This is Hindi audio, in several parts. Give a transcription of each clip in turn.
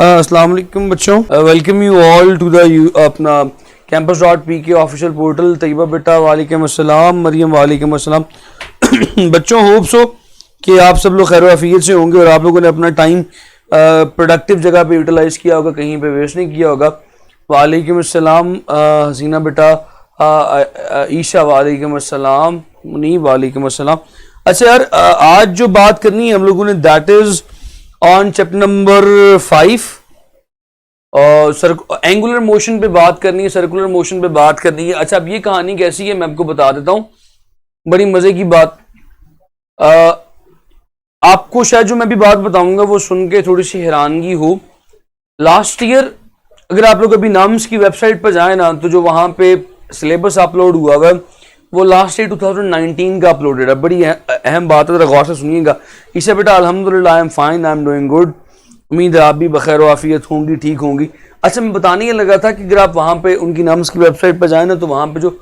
अस्सलाम वालेकुम बच्चों, welcome you all to the अपना campus.pk ऑफिशियल पोर्टल। तैयबा बेटा वालेकुम अस्सलाम, मरियम वालेकुम अस्सलाम। बच्चों होप सो कि आप सब लोग खैर आफियत से होंगे और आप लोगों ने अपना टाइम प्रोडक्टिव जगह पे यूटिलाइज किया होगा, कहीं पे वेस्ट नहीं किया होगा। वालेकुम अस्सलाम हसीना बेटा, ईशा वालेकुम अस्सलाम, मुनीब वालेकुम अस्सलाम। अच्छा यार, आज जो बात करनी है हम लोगों ने that is on chapter number 5 और एंगुलर मोशन पे बात करनी है, सर्कुलर मोशन पे बात करनी है। अच्छा, अब ये कहानी कैसी है मैं आपको बता देता हूं, बड़ी मजे की बात। आपको शायद जो मैं भी बात बताऊंगा वो सुन के थोड़ी सी हैरानगी हो। लास्ट ईयर अगर आप लोग अभी नाम्स की वेबसाइट पर जाए ना, तो जो वहां पे सिलेबस अपलोड हुआ हुआ वो लास्ट ईयर 2019 का अपलोडेड है। बड़ी अहम बात है, जरा गौर से सुनिएगा। इसे बेटा अल्हम्दुलिल्लाह I am fine, I am doing good. उम्मीद है आप भी बखैर आफियत होंगी, ठीक होंगी। अच्छा, मैं बताने ये लगा था कि अगर आप वहाँ पे उनकी नाम्स की वेबसाइट पर जाए ना, तो वहाँ पे जो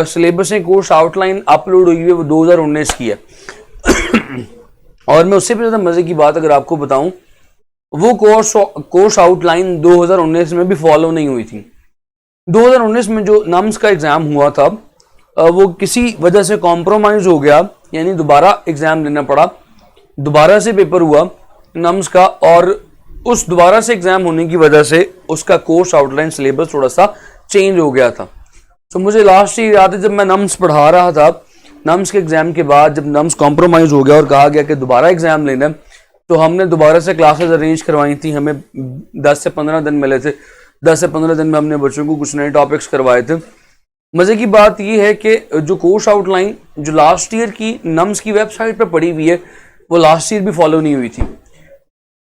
सिलेबस है, कोर्स आउटलाइन अपलोड हुई है वो 2019 की है। और मैं उससे भी ज़्यादा मज़े की बात अगर आपको बताऊँ, वो कोर्स आउटलाइन 2019 में भी फॉलो नहीं हुई थी। 2019 में जो नाम्स का एग्ज़ाम हुआ था वो किसी वजह से कॉम्प्रोमाइज हो गया, यानी दोबारा एग्जाम लेना पड़ा, दोबारा से पेपर हुआ नम्स का, और उस दोबारा से एग्जाम होने की वजह से उसका कोर्स आउटलाइन सिलेबस थोड़ा सा चेंज हो गया था। तो मुझे लास्ट ईयर याद है, जब मैं नम्स पढ़ा रहा था, नम्स के एग्जाम के बाद जब नम्स कॉम्प्रोमाइज हो गया और कहा गया कि दोबारा एग्जाम लेना है, तो हमने दोबारा से क्लासेस अरेंज करवाई थी। हमें 10 से 15 दिन मिले थे। 10 से 15 दिन में हमने बच्चों को कुछ नए टॉपिक्स करवाए थे। मजे की बात यह है कि जो कोर्स आउटलाइन जो लास्ट ईयर की नम्स की वेबसाइट पे पड़ी हुई है, वो लास्ट ईयर भी फॉलो नहीं हुई थी।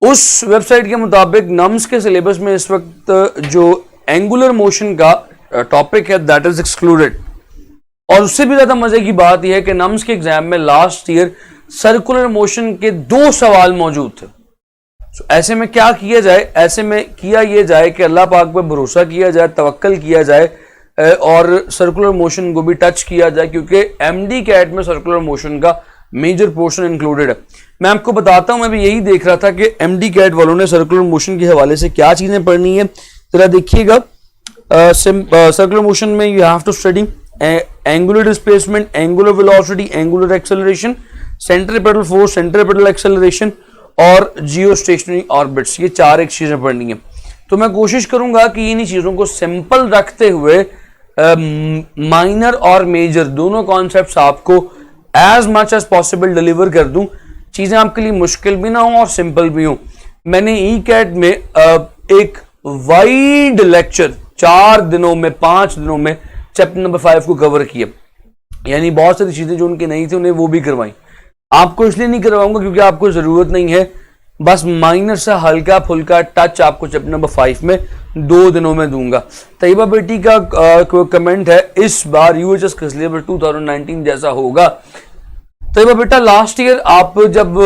उस वेबसाइट के मुताबिक नम्स के सिलेबस में इस वक्त जो एंगुलर मोशन का टॉपिक है दैट इज एक्सक्लूडेड। और उससे भी ज्यादा मजे की बात यह है कि नम्स के एग्जाम में लास्ट ईयर सर्कुलर मोशन के 2 सवाल मौजूद थे। ऐसे में क्या किया जाए? ऐसे में किया यह जाए कि अल्लाह पाक पर भरोसा किया जाए, तवक्कल किया जाए और सर्कुलर मोशन को भी टच किया जाए, क्योंकि एमडी कैट में सर्कुलर मोशन का मेजर पोर्शन इंक्लूडेड है। मैं आपको बताता हूं, मैं भी यही देख रहा था कि एमडी कैट वालों ने सर्कुलर मोशन के हवाले से क्या चीजें पढ़नी है। जरा देखिएगा, सर्कुलर मोशन में you have to study angular displacement, angular velocity, angular acceleration, centripetal force, centripetal acceleration और जियो स्टेशनरी ऑर्बिट्स। ये 4 एक चीजें पढ़नी है। तो मैं कोशिश करूंगा कि इन्हीं चीजों को सिंपल रखते हुए माइनर और मेजर दोनों कॉन्सेप्ट्स आपको as much as possible deliver कर दूं, चीजें आपके लिए मुश्किल भी ना हो और सिंपल भी हो। मैंने ई कैट में एक वाइड लेक्चर 4 दिनों में 5 दिनों में चैप्टर नंबर 5 को कवर किया, यानी बहुत सारी चीजें जो उनकी नहीं थी उन्हें वो भी करवाई। आपको इसलिए नहीं करवाऊंगा क्योंकि आपको जरूरत नहीं है, बस माइनर सा हल्का फुल्का टच आपको चैप्टर नंबर 5 में 2 दिनों में दूंगा। तैयबा बेटी का कमेंट है, इस बार यूएचएस का सिलेबस 2019 जैसा होगा। तैयबा बेटा, लास्ट ईयर आप जब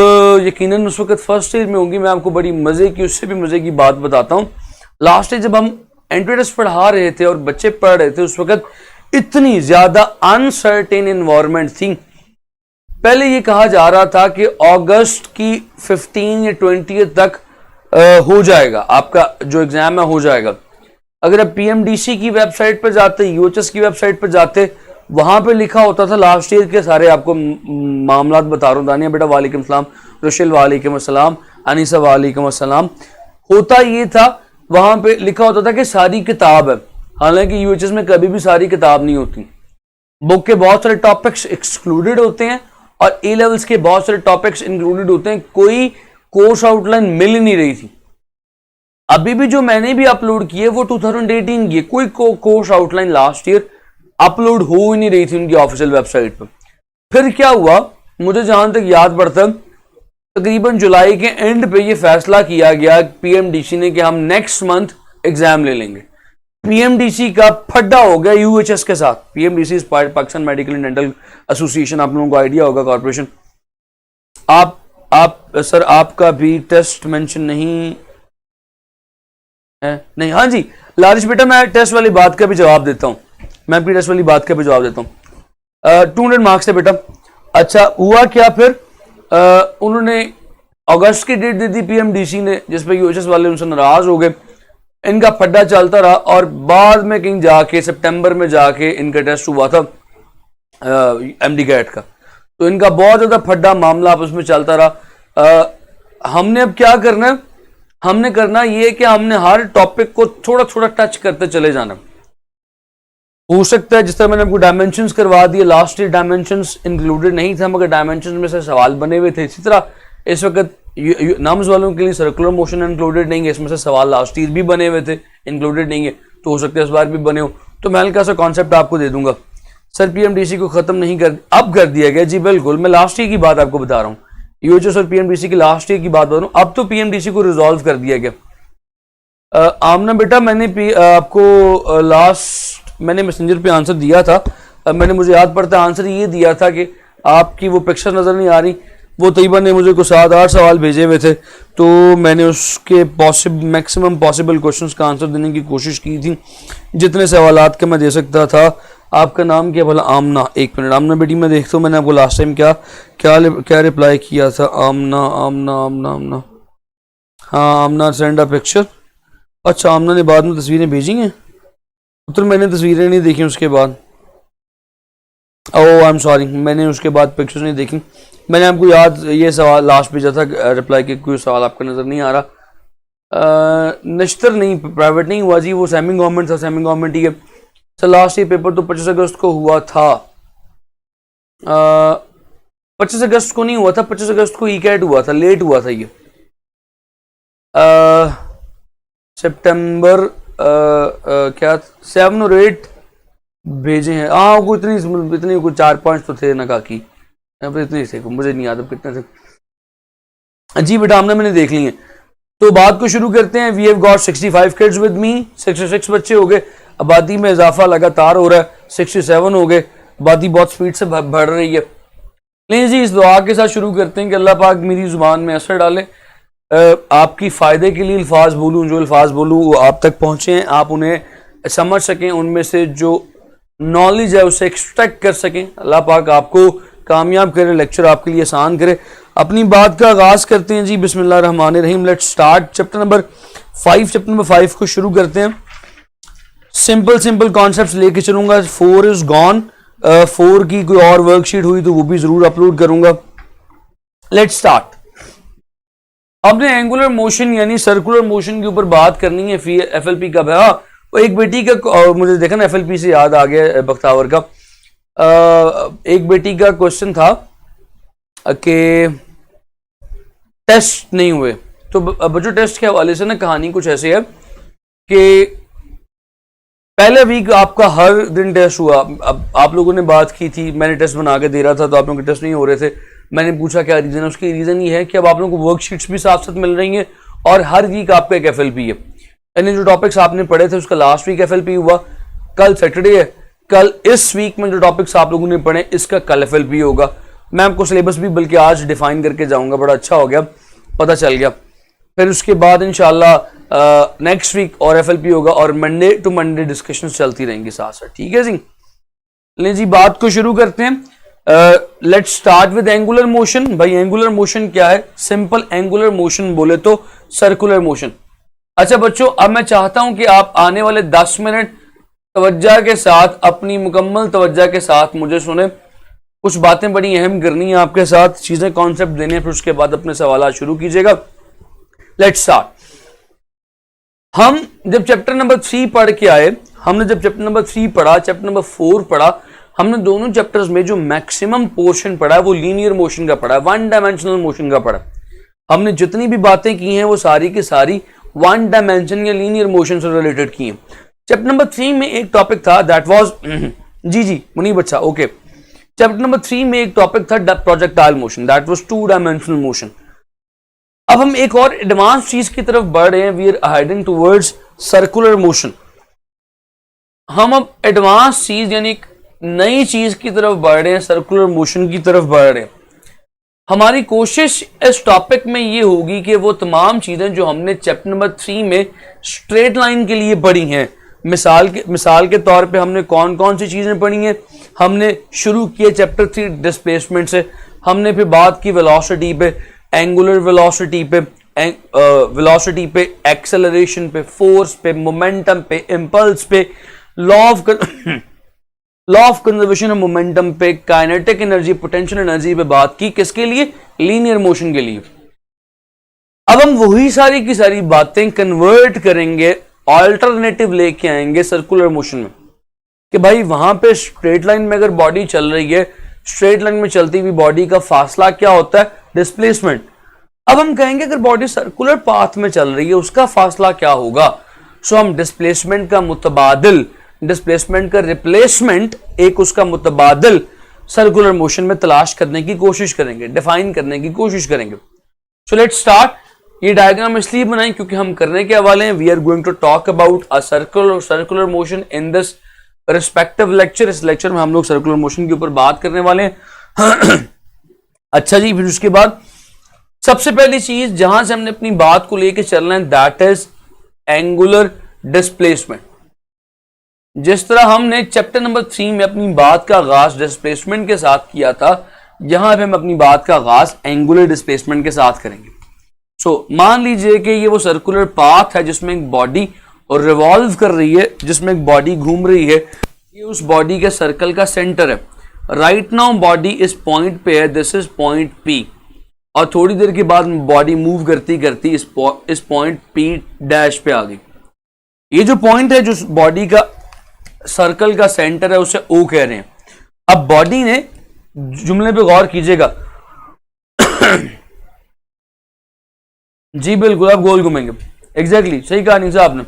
यकीनन उस वक्त फर्स्ट ईयर में होंगी, मैं आपको बड़ी मजे की, उससे भी मजे की बात बताता हूँ। लास्ट ईयर जब हम एंट्री पढ़ा रहे थे और बच्चे पढ़ रहे थे, उस वक्त इतनी ज्यादा अनसर्टेन एनवायरनमेंट थी। पहले ये कहा जा रहा था कि अगस्त की 15 या 20 तक हो जाएगा आपका जो एग्जाम है, हो जाएगा। अगर आप पीएमडीसी की वेबसाइट पर जाते, यूएचएस की वेबसाइट पर जाते, वहां पे लिखा होता था लास्ट ईयर के सारे आपको मामला बता रहा हूँ। दानिया बेटा वालेकुम सलाम, रुशिल वालेकुम अस्सलाम, अनीसा वालेकुम अस्सलाम। होता ये था, वहां पे लिखा होता था कि सारी किताब है, हालांकि यूएचएस में कभी भी सारी किताब नहीं होती। बुक के बहुत सारे टॉपिक्स एक्सक्लूडेड होते हैं और ए लेवल्स के बहुत सारे टॉपिक्स इंक्लूडेड होते हैं। कोई कोर्स आउटलाइन मिल ही नहीं रही थी। अभी भी जो मैंने भी अपलोड की है वो 2018 की, कोई course outline last year upload हो ही नहीं रही थी उनकी ऑफिशियल वेबसाइट पर। फिर क्या हुआ, मुझे जहां तक याद पड़ता, तकरीबन जुलाई के एंड पे ये फैसला किया गया पीएमडीसी ने कि हम नेक्स्ट मंथ एग्जाम ले लेंगे। पीएमडीसी का फड्डा हो गया यूएचएस के साथ। PMDC is Pakistan medical and dental association, आप लोगों को आइडिया होगा, कॉर्पोरेशन। आप सर आपका भी टेस्ट मेंशन नहीं है? नहीं, हाँ जी लारिश बेटा, मैं टेस्ट वाली बात का भी जवाब देता हूं। मैं अपनी टेस्ट वाली बात का भी जवाब देता हूं। 200 मार्क्स है बेटा। अच्छा, हुआ क्या फिर, उन्होंने अगस्त की डेट दी थी पीएमडीसी ने, जिस पे यूएचएस वाले उनसे नाराज हो गए, इनका फड्डा चलता रहा और बाद में कहीं जाके सितंबर में जाके इनका टेस्ट हुआ था एमडी कैट का, तो इनका बहुत ज्यादा फड्डा मामला आपस में चलता रहा। हमने अब क्या करना है, हमने करना ये कि हमने हर टॉपिक को थोड़ा थोड़ा टच करते चले जाना। हो सकता है जिस तरह मैंने आपको डायमेंशंस करवा दिए, लास्ट ईयर डायमेंशंस इंक्लूडेड नहीं था मगर डायमेंशंस में से सवाल बने हुए थे। इसी तरह इस वक्त नम्स वालों के लिए सर्कुलर मोशन इंक्लूडेड नहीं है, इसमें से सवाल लास्ट ईयर भी बने हुए थे, इंक्लूडेड नहीं है, तो हो सकता है इस बार भी बने हो। तो मैं हल्का सा कॉन्सेप्ट आपको दे दूंगा। सर पीएमडीसी को खत्म नहीं अब कर दिया गया, जी बिल्कुल, मैं लास्ट ईयर की बात आपको बता रहा हूँ, यूएचएस और पीएमडीसी की लास्ट ईयर की बात बता रहा हूँ। अब तो पीएमडीसी को रिजॉल्व कर दिया गया। आमना बेटा, मैंने आपको लास्ट मैंने मैसेंजर पे आंसर दिया था, मैंने मुझे याद पड़ता आंसर ये दिया था कि आपकी वो पिक्चर नजर नहीं आ रही, वो तैयबा ने मुझे कुछ 7-8 सवाल भेजे हुए थे, तो मैंने उसके मैक्सिमम पॉसिबल क्वेश्चंस का आंसर देने की कोशिश की थी, जितने सवालात के मैं दे सकता था। आपका नाम क्या भला? आमना। एक मिनट आमना बेटी, मैं देखता हूँ मैंने आपको लास्ट टाइम क्या रिप्लाई किया था। आमना आमना आमना आमना, हाँ आमना सेंड अ पिक्चर। अच्छा, आमना ने बाद में तस्वीरें भेजी हैं, तो मैंने तस्वीरें नहीं देखी उसके बाद। ओह आई एम सॉरी, मैंने उसके बाद पिक्चर्स नहीं देखी। मैंने आपको याद ये सवाल लास्ट भेजा था रिप्लाई के, कोई सवाल आपका नज़र नहीं आ रहा। नश्तर नहीं, प्राइवेट नहीं हुआ जी, वो सेमी गवर्नमेंट था, सेमी गवर्नमेंट ही है। सर लास्ट ईयर पेपर तो 25 अगस्त को हुआ था। 25 अगस्त को नहीं हुआ था, 25 अगस्त को ई कैट हुआ था, लेट हुआ था ये। सितंबर क्या 7 और 8 भेजे हैं। हाँ कोई इतनी कुछ 4-5 तो थे ना काकी, इतने थे, मुझे नहीं याद कितने थे जी बेटा। हमने मैंने देख ली है, तो बात को शुरू करते हैं। We have got 65 kids with me, 66 बच्चे हो गए। आबादी में इजाफा लगातार हो रहा है, 67 हो गए, आबादी बहुत स्पीड से बढ़ रही है। लेकिन जी इस दुआ के साथ शुरू करते हैं कि अल्लाह पाक मेरी जुबान में असर डाले, आपकी फ़ायदे के लिए अल्फाज बोलूँ, जो अल्फाज बोलूँ वो आप तक पहुँचे, आप उन्हें समझ सकें, उनमें से जो नॉलेज है उसे एक्सट्रैक्ट कर सकें। अल्लाह पाक आपको कामयाब करे, लेक्चर आपके लिए आसान करे। अपनी बात का आगाज़ करते हैं जी, बिस्मिल्लाह रहमान रहीम। Let's start chapter number 5। Chapter number 5 को शुरू करते हैं। सिंपल कॉन्सेप्ट्स लेके चलूंगा। 4 इज गॉन, 4 की कोई और वर्कशीट हुई तो वो भी जरूर अपलोड करूंगा। Let's start. आपने एंगुलर मोशन यानी सर्कुलर मोशन के ऊपर बात करनी है। एफएलपी कब है? वो एक बेटी का मुझे देखा ना, एफएलपी से याद आ गया बख्तावर का। एक बेटी का क्वेश्चन था कि टेस्ट नहीं हुए, तो बच्चों टेस्ट के हवाले से ना कहानी कुछ ऐसे है कि पहले वीक आपका हर दिन टेस्ट हुआ। अब आप लोगों ने बात की थी, मैंने टेस्ट बना के दे रहा था तो आप लोगों के टेस्ट नहीं हो रहे थे। मैंने पूछा क्या रीज़न है, उसकी रीज़न ये है कि अब आप लोगों को वर्कशीट्स भी साथ साथ मिल रही हैं और हर वीक आपका एक एफएलपी है। यानी जो टॉपिक्स आपने पढ़े थे उसका लास्ट वीक एफएलपी हुआ, कल सैटरडे है, कल इस वीक में जो टॉपिक्स आप लोगों ने पढ़े इसका कल एफएलपी होगा। मैं आपको सिलेबस भी बल्कि आज डिफाइन करके जाऊंगा, बड़ा अच्छा हो गया, पता चल गया। फिर उसके बाद इंशाल्लाह नेक्स्ट वीक और एफएलपी होगा और मंडे टू मंडे डिस्कशंस चलती रहेंगी साथ साथ, ठीक है जी। ले जी बात को शुरू करते हैं। Let's start with angular motion. भाई एंगुलर मोशन क्या है? सिंपल एंगुलर मोशन बोले तो सर्कुलर मोशन। अच्छा बच्चों, अब मैं चाहता हूं कि आप आने वाले 10 मिनट तवज्जो के साथ, अपनी मुकम्मल तवज्जो के साथ मुझे सुने। कुछ बातें बड़ी अहम करनी है आपके साथ, चीजें कॉन्सेप्ट देने, फिर उसके बाद अपने सवाल शुरू कीजिएगा। Let's start. हम जब चैप्टर नंबर 3 पढ़ के आए, हमने जब चैप्टर नंबर 3 पढ़ा, चैप्टर नंबर 4 पढ़ा, हमने दोनों चैप्टर्स में जो मैक्सिमम पोर्शन पढ़ा है वो लीनियर मोशन का पढ़ा है, 1 डायमेंशनल मोशन का पढ़ा। हमने जितनी भी बातें की हैं वो सारी की सारी 1 डायमेंशन या लीनियर मोशन से रिलेटेड की हैं। चैप्टर नंबर 3 में एक टॉपिक था दैट वाज जी मुनीब अच्छा ओके। चैप्टर नंबर 3 में एक टॉपिक था projectile motion, that was 2 dimensional motion. अब हम एक और एडवांस चीज की तरफ बढ़ रहे हैं, we are heading towards circular motion. हम अब एडवांस चीज यानी एक नई चीज की तरफ बढ़ रहे हैं, सर्कुलर मोशन की तरफ बढ़ रहे हैं। हमारी कोशिश इस टॉपिक में ये होगी कि वो तमाम चीजें जो हमने चैप्टर नंबर 3 में स्ट्रेट लाइन के लिए पढ़ी हैं, मिसाल के तौर पे हमने कौन कौन सी चीजें पढ़ी हैं। हमने शुरू किए चैप्टर 3 डिस्प्लेसमेंट से, हमने फिर बात की वेलोसिटी पे, एंगुलर वेलोसिटी पे, वेलोसिटी पे, एक्सेलरेशन पे, फोर्स पे, मोमेंटम पे, इंपल्स पे, law of conservation of momentum पे, काइनेटिक एनर्जी, पोटेंशियल एनर्जी पे बात की। किसके लिए? लीनियर मोशन के लिए। अब हम वही सारी की सारी बातें कन्वर्ट करेंगे, ऑल्टरनेटिव लेके आएंगे सर्कुलर मोशन में, कि भाई वहां पे स्ट्रेट लाइन में अगर बॉडी चल रही है, स्ट्रेट लाइन में चलती हुई बॉडी का फासला क्या होता है? डिस्प्लेसमेंट। अब हम कहेंगे अगर बॉडी सर्कुलर पाथ में चल रही है उसका फासला क्या होगा? सो हम डिस्प्लेसमेंट का मुतबादिल, डिस्प्लेसमेंट का रिप्लेसमेंट, एक उसका मुतबादिल सर्कुलर मोशन में तलाश करने की कोशिश करेंगे, डिफाइन करने की कोशिश करेंगे। So let's start. ये डायग्राम इसलिए बनाई क्योंकि हम करने के हवाले हैं, we are going to talk about a circular motion in this respective lecture. इस लेक्चर में हम लोग सर्कुलर मोशन के ऊपर बात करने वाले हैं। अच्छा जी, फिर उसके बाद सबसे पहली चीज जहां से हमने अपनी बात को लेकर चलना है, दैट इज एंगुलर डिस्प्लेसमेंट। जिस तरह हमने चैप्टर नंबर 3 में अपनी बात का आगाज डिस्प्लेसमेंट के साथ किया था, यहां पे हम अपनी बात का आगाज एंगुलर डिस्प्लेसमेंट के साथ करेंगे। सो मान लीजिए कि ये वो सर्कुलर पाथ है जिसमें एक बॉडी और रिवॉल्व कर रही है, जिसमें एक बॉडी घूम रही है। ये उस बॉडी के सर्कल का सेंटर है। राइट नाउ बॉडी इस पॉइंट पे है, दिस इज पॉइंट पी, और थोड़ी देर के बाद बॉडी मूव करती करती इस पॉइंट पी डैश पे आ गई। ये जो पॉइंट है, जो बॉडी का सर्कल का सेंटर है, उसे ओ कह रहे हैं। अब बॉडी ने, जुमले पे गौर कीजिएगा जी बिल्कुल, आप गोल घूमेंगे, एग्जैक्टली सही कहा नहीं साहब आपने।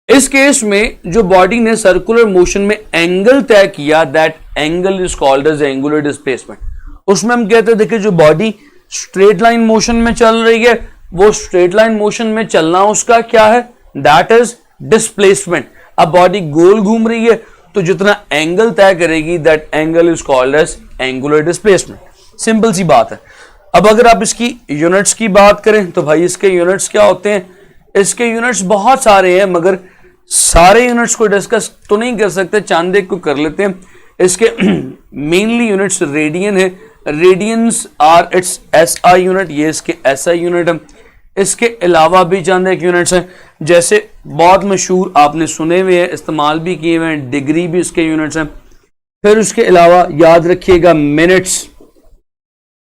इस केस में जो बॉडी ने सर्कुलर मोशन में एंगल तय किया, that angle is called as angular displacement. उसमें हम कहते हैं, देखिए जो बॉडी स्ट्रेट लाइन मोशन में चल रही है, वो स्ट्रेट लाइन मोशन में चलना उसका क्या है? That is displacement. अब बॉडी गोल घूम रही है तो जितना एंगल तय करेगी, that angle is called as angular displacement. Simple सी बात है। अब अगर आप इसकी यूनिट्स की बात करें तो भाई इसके यूनिट्स क्या होते हैं? इसके यूनिट्स बहुत सारे हैं, मगर सारे यूनिट्स को डिस्कस तो नहीं कर सकते, चांद एक को कर लेते हैं। इसके मेनली यूनिट्स रेडियन है, radians are its SI unit, ये इसके एसआई यूनिट है। इसके अलावा भी चंद एक यूनिट्स हैं, जैसे बहुत मशहूर आपने सुने हुए हैं, इस्तेमाल भी किए हुए हैं, डिग्री भी इसके यूनिट्स हैं। फिर उसके अलावा याद रखिएगा मिनट्स,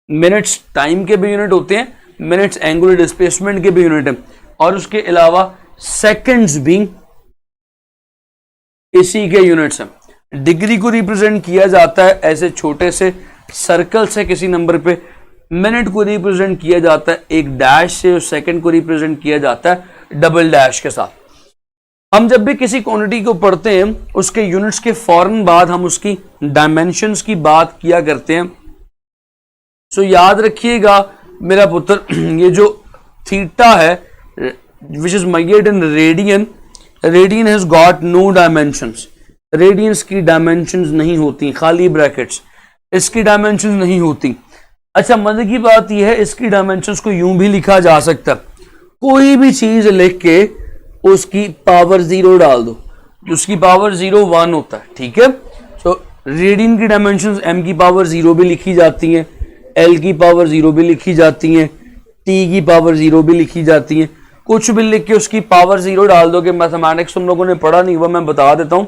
मिनट्स टाइम के भी यूनिट होते हैं, मिनट्स एंगुलर डिस्प्लेसमेंट के भी यूनिट हैं, और उसके अलावा सेकंड्स भी इसी के यूनिट्स हैं। डिग्री को रिप्रेजेंट किया जाता है ऐसे छोटे से सर्कल से किसी नंबर पे, मिनट को रिप्रेजेंट किया जाता है एक डैश से, और सेकंड को रिप्रेजेंट किया जाता है डबल डैश के साथ। हम जब भी किसी क्वांटिटी को पढ़ते हैं, उसके यूनिट्स के फौरन बाद हम उसकी डायमेंशंस की बात किया करते हैं। सो याद रखिएगा मेरा पुत्र, ये जो थीटा है which is measured in radian, radian has got no dimensions. Radians की डायमेंशंस नहीं होती, खाली ब्रैकेट्स, इसकी डायमेंशंस नहीं होती। अच्छा, मजे की बात यह है, इसकी डायमेंशंस को यूं भी लिखा जा सकता है, कोई भी चीज लिख के उसकी पावर 0 डाल दो, उसकी पावर 0 1 होता है, ठीक है। सो रेडियन की डायमेंशंस m की पावर 0 भी लिखी जाती हैं, L की पावर 0 भी लिखी जाती हैं, T की पावर 0 भी लिखी जाती हैं। कुछ भी लिख के उसकी पावर 0 डाल दो, कि मैथमेटिक्स तुम लोगों ने पढ़ा नहीं हुआ, मैं बता देता हूं,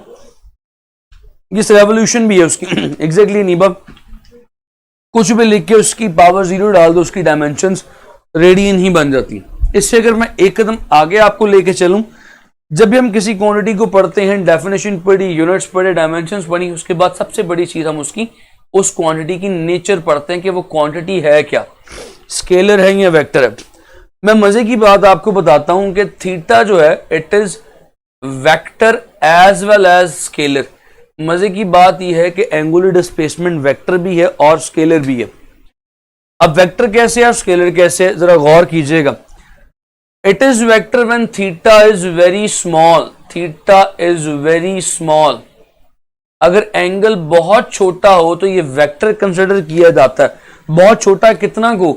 इस रेवोल्यूशन भी है उसकी एग्जैक्टली नहीं बब, कुछ भी लिख के उसकी पावर 0 डाल दो, उसकी डायमेंशंस रेडियन ही बन जाती है। इससे अगर मैं एक कदम आगे आपको लेके चलूं, जब भी हम किसी क्वांटिटी को पढ़ते हैं, डेफिनेशन पढ़ी, यूनिट्स पढ़े, डायमेंशंस पढ़ी, उसके बाद सबसे बड़ी चीज हम उसकी, उस क्वांटिटी की नेचर पढ़ते हैं कि वो क्वांटिटी है क्या, स्केलर है या वेक्टर है। मैं मजे की बात आपको बताता हूं कि थीटा जो है, it is vector as well as scalar. मजे की बात यह है कि एंगुलर डिस्प्लेसमेंट वेक्टर भी है और स्केलर भी है। अब वेक्टर कैसे है और स्केलर कैसे है, जरा गौर कीजिएगा। It is vector when theta is very small, theta is very small. अगर एंगल बहुत छोटा हो तो ये वेक्टर कंसिडर किया जाता है। बहुत छोटा कितना को?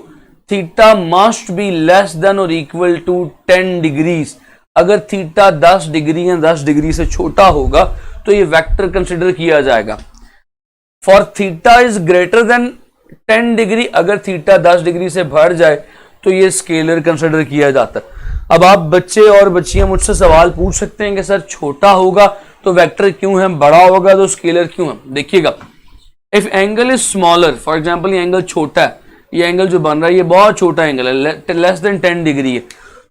Theta must be less than और इक्वल टू 10 डिग्रीज। अगर थीटा 10 डिग्री या 10 डिग्री से छोटा होगा तो ये वेक्टर कंसिडर किया जाएगा। For theta is greater than 10 degree अगर थीटा 10 डिग्री से बढ़ जाए तो ये स्केलर कंसिडर किया जाता है। अब आप बच्चे और बच्चियां मुझसे सवाल पूछ सकते हैं कि सर छोटा होगा तो वेक्टर क्यों है, बड़ा होगा तो स्केलर क्यों है। देखिएगा, if angle is smaller, for example ये एंगल छोटा है, ये एंगल जो बन रहा है ये बहुत छोटा एंगल है, लेस देन 10 डिग्री है,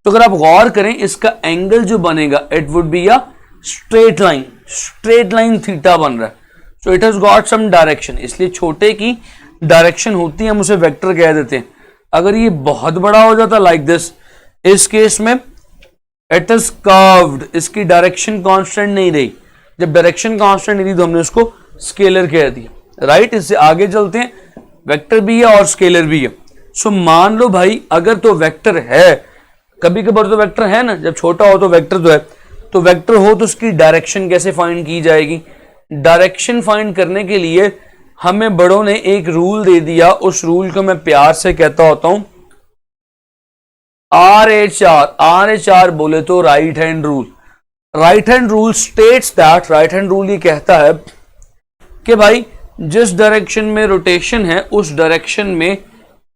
तो अगर आप गौर करें इसका एंगल जो बनेगा it would be a straight line theta बन रहा है। So it has got some direction, इसलिए छोटे की डायरेक्शन होती है, हम उसे वेक्टर कह देते हैं। अगर ये बहुत बड़ा हो जाता लाइक दिस, इस केस में इट इज कर्व्ड, इसकी डायरेक्शन कांस्टेंट नहीं रही। जब डायरेक्शन कांस्टेंट नहीं रही तो हमने उसको स्केलर कह दिया, राइट। इससे आगे चलते हैं, वेक्टर भी है और स्केलर भी है। सो मान लो भाई अगर तो वेक्टर है, कभी कभार तो वेक्टर है ना, जब छोटा हो तो वेक्टर तो है, तो वेक्टर हो तो उसकी डायरेक्शन कैसे फाइंड की जाएगी। डायरेक्शन फाइंड करने के लिए हमें बड़ों ने एक रूल दे दिया, उस रूल को मैं प्यार से कहता होता हूं RHR बोले तो right hand rule. Right hand rule states that, right hand rule ये कहता है कि भाई जिस डायरेक्शन में रोटेशन है उस डायरेक्शन में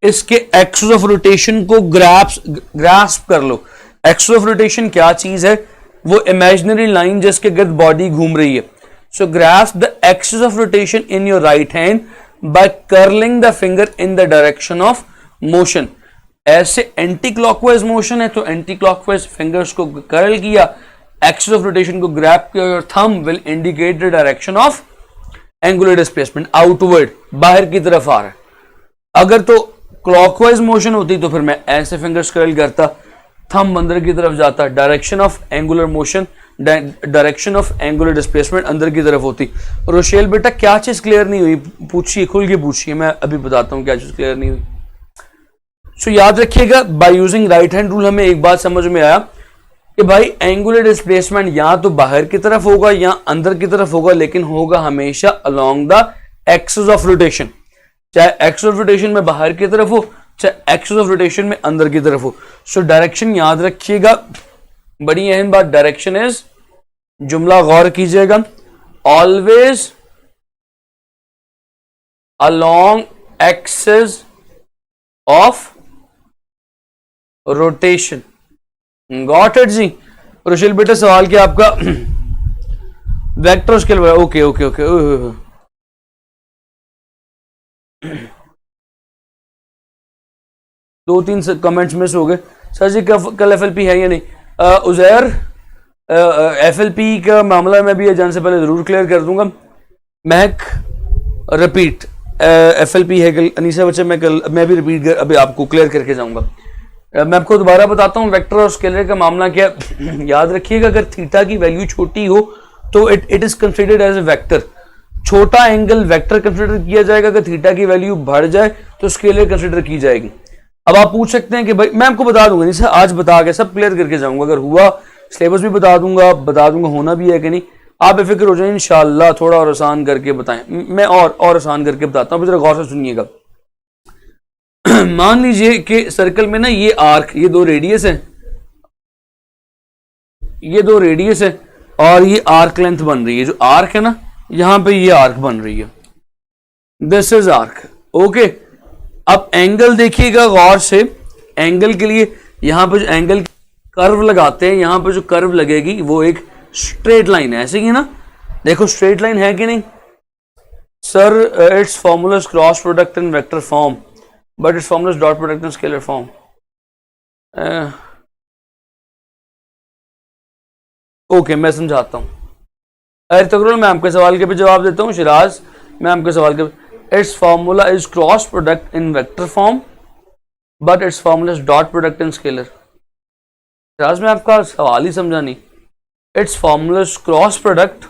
इसके एक्सिस ऑफ रोटेशन को ग्रास्प कर लो। एक्सिस ऑफ रोटेशन क्या चीज है, वो इमेजिनरी लाइन जिसके गिर्द बॉडी घूम रही है। So grasp the axis of rotation in your right hand by curling the finger in the direction of motion. ऐसे एंटी क्लॉकवाइज मोशन है तो एंटी क्लॉकवाइज फिंगर्स को कर्ल किया, एक्सिस ऑफ रोटेशन को ग्रैब किया, your thumb will indicate the direction of angular displacement, outward, बाहर की तरफ आ रहा है। अगर तो क्लॉकवाइज मोशन होती तो फिर मैं ऐसे फिंगर्स कर्ल करता, थंब अंदर की तरफ जाता, direction of angular motion, direction of angular displacement अंदर की तरफ होती। रोशेल बेटा क्या चीज क्लियर नहीं हुई, पूछिए, खुल के पूछिए, मैं अभी बताता हूं क्या चीज क्लियर नहीं हुई। सो याद रखिएगा, by using right hand rule हमें एक बात समझ में आया कि भाई एंगुलर डिस्प्लेसमेंट या तो बाहर की तरफ होगा या अंदर की तरफ होगा, लेकिन होगा हमेशा along the axis of rotation. चाहे एक्सिस ऑफ रोटेशन में बाहर की तरफ हो, चाहे एक्सिस ऑफ रोटेशन में अंदर की तरफ हो। सो डायरेक्शन याद रखिएगा, बड़ी अहम बात, डायरेक्शन इज, जुमला गौर कीजिएगा, always along axis of rotation. Got it जी। रुशिल बेटा सवाल क्या आपका, vector scale, okay okay okay. दो तीन कमेंट्स मिस हो गए। सर जी कल एफएलपी है या नहीं। उजैर, एफएलपी का मामला मैं भी जाने से पहले जरूर क्लियर कर दूंगा। महक रिपीट, एफएलपी है कल, अनीसा बच्चे मैं भी रिपीट कर अभी आपको क्लियर करके जाऊंगा। मैं आपको दोबारा बताता हूं वेक्टर और स्केलर का मामला क्या। याद रखिएगा, अगर थीटा की वैल्यू छोटी हो तो it is considered as a vector. छोटा एंगल वेक्टर कंसिडर किया जाएगा, अगर थीटा की वैल्यू बढ़ जाए तो स्केलर कंसिडर की जाएगी। अब आप पूछ सकते हैं कि भाई मैं आपको बता दूंगा, नहीं सर आज बता के सब क्लियर करके जाऊंगा, अगर हुआ सिलेबस भी बता दूंगा होना भी है कि नहीं। आप बेफिक्र हो जाए, इंशाल्लाह थोड़ा और आसान करके बताएं, मैं और आसान करके बताता हूं, जरा गौर से सुनिएगा। मान लीजिए कि सर्कल में ना ये आर्क, ये दो रेडियस है, ये दो रेडियस है और ये आर्क लेंथ बन रही है। जो आर्क है ना, यहां पे ये आर्क बन रही है, दिस इज आर्क, ओके। अब एंगल देखिएगा गौर से, एंगल के लिए यहां पे जो एंगल कर्व लगाते हैं, यहां पे जो कर्व लगेगी वो एक स्ट्रेट लाइन है, ऐसे ही है ना, देखो स्ट्रेट लाइन है कि नहीं। Sir it's formula cross product in vector form but it's formula dot product in scalar form. Okay मैं समझाता हूं। अरे तकरीबन मैं आपके सवाल के भी जवाब देता हूं। शिराज, मैं आपके सवाल के, it's formula is cross product in vector form but it's formula is dot product in scalar. Siraj मैं आपका सवाल ही समझा नहीं। It's formula is cross product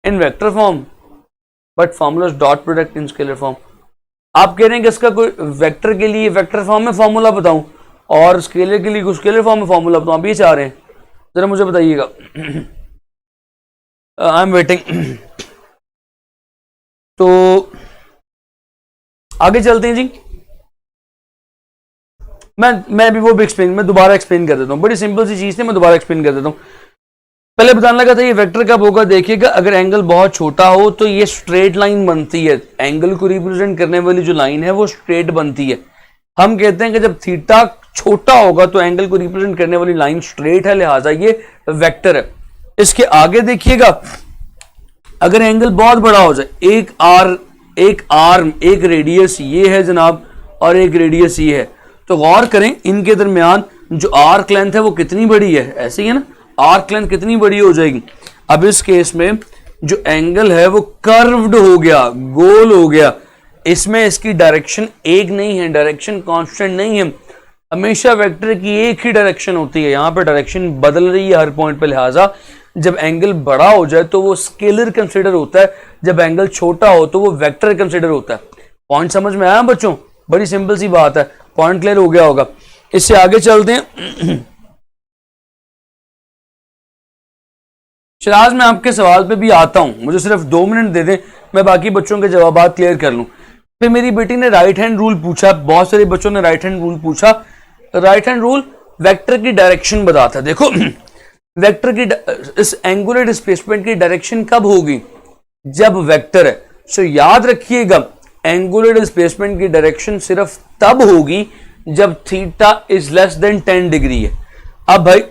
in vector form but formula is dot product in scalar form. आप कह रहे हैं कि इसका कोई वेक्टर के लिए वेक्टर फॉर्म में फॉर्मूला बताऊं और स्केलर के लिए कोई स्केलर फॉर्म में फॉर्मूला बताऊं, आप ये चाह रहे हैं, जरा मुझे बताइएगा। I am waiting. तो आगे चलते हैं जी। मैं भी वो भी एक्सप्लेन, मैं दोबारा एक्सप्लेन कर देता हूं, बड़ी सिंपल सी चीज थी, मैं दोबारा एक्सप्लेन कर देता हूं। पहले बताने लगा था ये वेक्टर कब होगा, देखिएगा अगर एंगल बहुत छोटा हो तो ये स्ट्रेट लाइन बनती है, एंगल को रिप्रेजेंट करने वाली जो लाइन है वो स्ट्रेट बनती है। हम कहते हैं कि जब थीटा छोटा होगा तो एंगल को रिप्रेजेंट करने वाली लाइन स्ट्रेट है, लिहाजा ये वेक्टर है। इसके आगे देखिएगा अगर एंगल बहुत बड़ा हो जाए, एक आर्म एक रेडियस ये है जनाब और एक रेडियस ये है, तो गौर करें इनके दरमियान जो आर्क लेंथ है वो कितनी बड़ी है, ऐसे ही है ना, आर्क लेंथ कितनी बड़ी हो जाएगी। अब इस केस में जो एंगल है वो कर्व्ड हो गया, गोल हो गया, इसमें इसकी डायरेक्शन एक नहीं है, डायरेक्शन कांस्टेंट नहीं है, हमेशा वेक्टर की एक ही डायरेक्शन होती है, यहां पर डायरेक्शन बदल रही है हर पॉइंट पे, लिहाजा जब एंगल बड़ा हो जाए तो वो स्केलर कंसिडर होता है, जब एंगल छोटा हो तो वो वेक्टर कंसिडर होता है। पॉइंट समझ में आया बच्चों, बड़ी सिंपल सी बात है, पॉइंट क्लियर हो गया होगा। इससे आगे चलते हैं। शराज मैं आपके सवाल पे भी आता हूं, मुझे सिर्फ 2 मिनट दे दें, मैं बाकी बच्चों के जवाब क्लियर कर लूं। फिर मेरी बेटी ने राइट हैंड रूल पूछा, बहुत सारे बच्चों ने राइट हैंड रूल पूछा। राइट हैंड रूल वेक्टर की डायरेक्शन बताता है। देखो वेक्टर की इस एंगुलर डिस्प्लेसमेंट की डायरेक्शन कब होगी, जब वेक्टर है। सो याद रखिएगा एंगुलर डिस्प्लेसमेंट की डायरेक्शन सिर्फ तब होगी जब theta is less than 10 degree है। अब भाई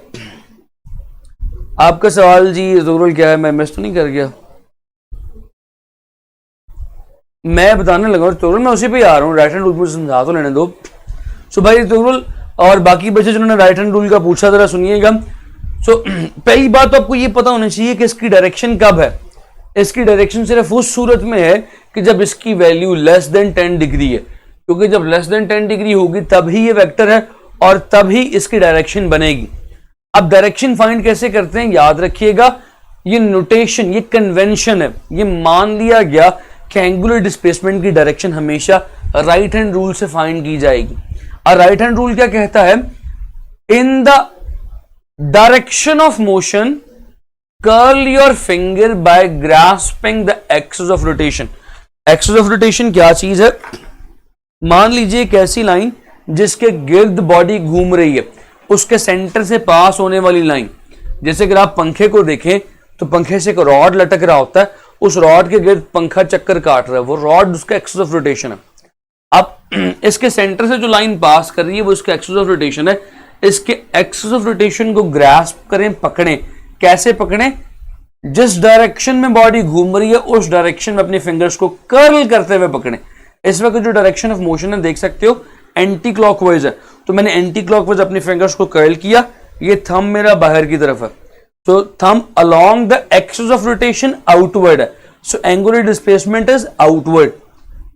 आपका सवाल जी जरूर क्या है, मैं मिस तो नहीं कर गया, मैं बताने लगा तो मैं उसी पे आ रहा हूँ, राइट हैंड रूल मुझे समझा तो लेने दो। सो भाई तो और बाकी बच्चे जिन्होंने राइट हैंड रूल का पूछा जरा सुनिएगा। सो पहली बात तो आपको ये पता होनी चाहिए कि इसकी डायरेक्शन कब है, इसकी डायरेक्शन सिर्फ उस सूरत में है कि जब इसकी वैल्यू लेस देन 10 डिग्री है, क्योंकि जब लेस देन 10 डिग्री होगी तभी ये वेक्टर है और तभी इसकी डायरेक्शन बनेगी। अब डायरेक्शन फाइंड कैसे करते हैं, याद रखिएगा ये नोटेशन, ये कन्वेंशन है, ये मान लिया गया कि एंगुलर डिस्प्लेसमेंट की डायरेक्शन हमेशा राइट हैंड रूल से फाइंड की जाएगी। और राइट हैंड रूल क्या कहता है, in the direction of motion curl your finger by grasping the axis of rotation. Axis of rotation क्या चीज है, मान लीजिए एक ऐसी लाइन जिसके गिर्द बॉडी घूम रही है, उसके सेंटर से पास होने वाली लाइन, जैसे अगर आप पंखे को देखें तो पंखे से एक रॉड लटक रहा होता है, उस रॉड के गिर्द पंखा चक्कर काट रहा है, वो रॉड उसका एक्सिस ऑफ रोटेशन है। अब इसके सेंटर से जो लाइन पास कर रही है वो उसका एक्सिस ऑफ रोटेशन है। इसके एक्सिस ऑफ रोटेशन को ग्रास्प करें, पकड़ें, कैसे पकड़ें, जिस डायरेक्शन में बॉडी घूम रही है उस डायरेक्शन में अपने फिंगर्स को कर्ल करते हुए पकड़ें। इस वक्त जो डायरेक्शन ऑफ मोशन है देख सकते हो एंटी क्लॉकवाइज है, तो मैंने एंटी क्लॉकवाइज अपने फिंगर्स को कर्ल किया, ये थंब मेरा बाहर की तरफ है, तो thumb along the axis of rotation outward है, so angular displacement is outward.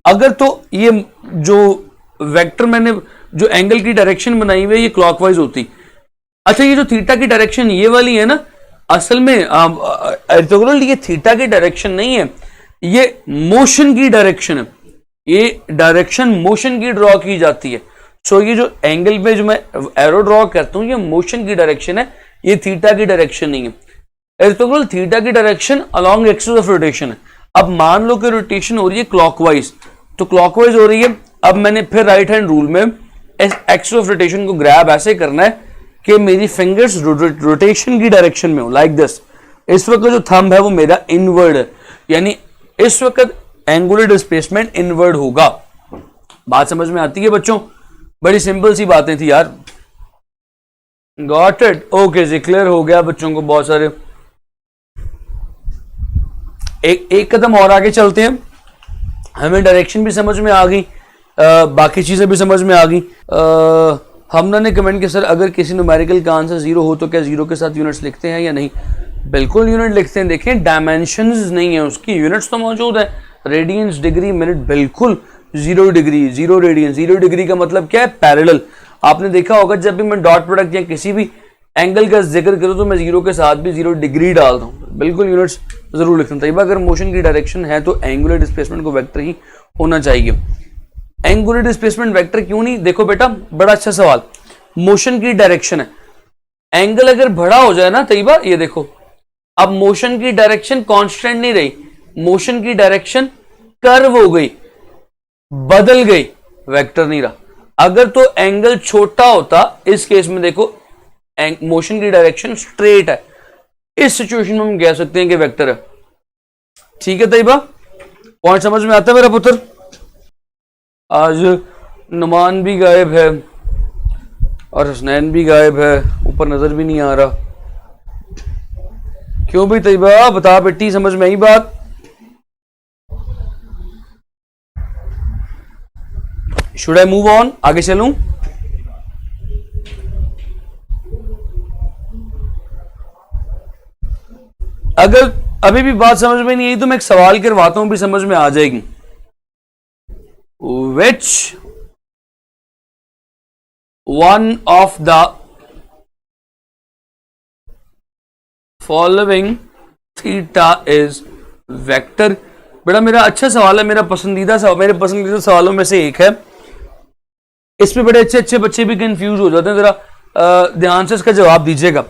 अगर तो ये जो वेक्टर मैंने जो एंगल की डायरेक्शन बनाई हुई है ये क्लॉकवाइज होती, अच्छा ये जो थीटा की डायरेक्शन ये वाली है ना, असल में ये थीटा की डायरेक्शन नहीं है, ये मोशन की डायरेक्शन है, ये डायरेक्शन मोशन की ड्रॉ की जाती है। सो ये जो एंगल पे जो मैं एरो ड्रॉ करता हूं ये मोशन की डायरेक्शन है, ये थीटा की डायरेक्शन नहीं है। थीटा की direction along axis of rotation है। अब मान लो कि रोटेशन हो रही है क्लॉकवाइज, तो क्लॉकवाइज हो रही है, अब मैंने फिर राइट हैंड रूल में एक्सिस ऑफ रोटेशन को ग्रैब ऐसे करना है कि मेरी फिंगर्स रोटेशन की डायरेक्शन में हो, लाइक दिस। इस वक्त जो थंब है वो मेरा इनवर्ड है, यानी इस वक्त एंगुलर डिस्प्लेसमेंट इनवर्ड होगा। बात समझ में आती है बच्चों, बड़ी सिंपल सी बातें थी यार, गॉट इट, ओके जी, क्लियर हो गया बच्चों को बहुत सारे। एक कदम और आगे चलते हैं, हमें डायरेक्शन भी समझ में आ गई, बाकी चीजें भी समझ में आ गई। हमना ने कमेंट किया सर अगर किसी न्यूमेरिकल का आंसर 0 हो तो क्या 0 के साथ यूनिट्स लिखते हैं या नहीं? बिल्कुल यूनिट लिखते हैं। देखें डायमेंशंस नहीं है उसकी, यूनिट्स तो मौजूद है, रेडियंस, डिग्री, मिनट, बिल्कुल 0 डिग्री, 0 रेडियन। 0 डिग्री का मतलब क्या है, पैरेलल। आपने देखा होगा जब भी मैं डॉट प्रोडक्ट या किसी भी एंगल का जिक्र करूं तो मैं 0 के साथ भी 0 डिग्री डालता हूं, बिल्कुल यूनिट्स जरूर लिखता हूं। तैयबा अगर मोशन की डायरेक्शन है तो एंगुलर डिस्प्लेसमेंट को वेक्टर ही होना चाहिए। एंगुलर डिस्प्लेसमेंट वेक्टर क्यों नहीं? देखो बेटा बड़ा अच्छा सवाल, मोशन की डायरेक्शन है, एंगल अगर बड़ा हो जाए ना तैयबा, ये देखो अब मोशन की डायरेक्शन कांस्टेंट नहीं रही, मोशन की डायरेक्शन कर्व हो गई, बदल गई, वेक्टर नहीं रहा। अगर तो एंगल छोटा होता, इस केस में देखो मोशन की डायरेक्शन स्ट्रेट है, इस सिचुएशन में हम कह सकते हैं कि वेक्टर है। ठीक है तैयबा, पॉइंट समझ में आता है मेरा पुत्र? आज नुमान भी गायब है और हसनैन भी गायब है, ऊपर नजर भी नहीं आ रहा। क्यों भाई तैयबा, बता बेटी, समझ में आई बात? शुड आई मूव ऑन, आगे चलूं? अगर अभी भी बात समझ में नहीं आई तो मैं एक सवाल करवाता हूं, भी समझ में आ जाएगी। Which one of the following theta is vector? बड़ा मेरा अच्छा सवाल है, मेरे पसंदीदा सवालों में से एक है। इस पे बड़े अच्छे अच्छे बच्चे भी कंफ्यूज हो जाते हैं, जरा ध्यान से इसका जवाब दीजिएगा।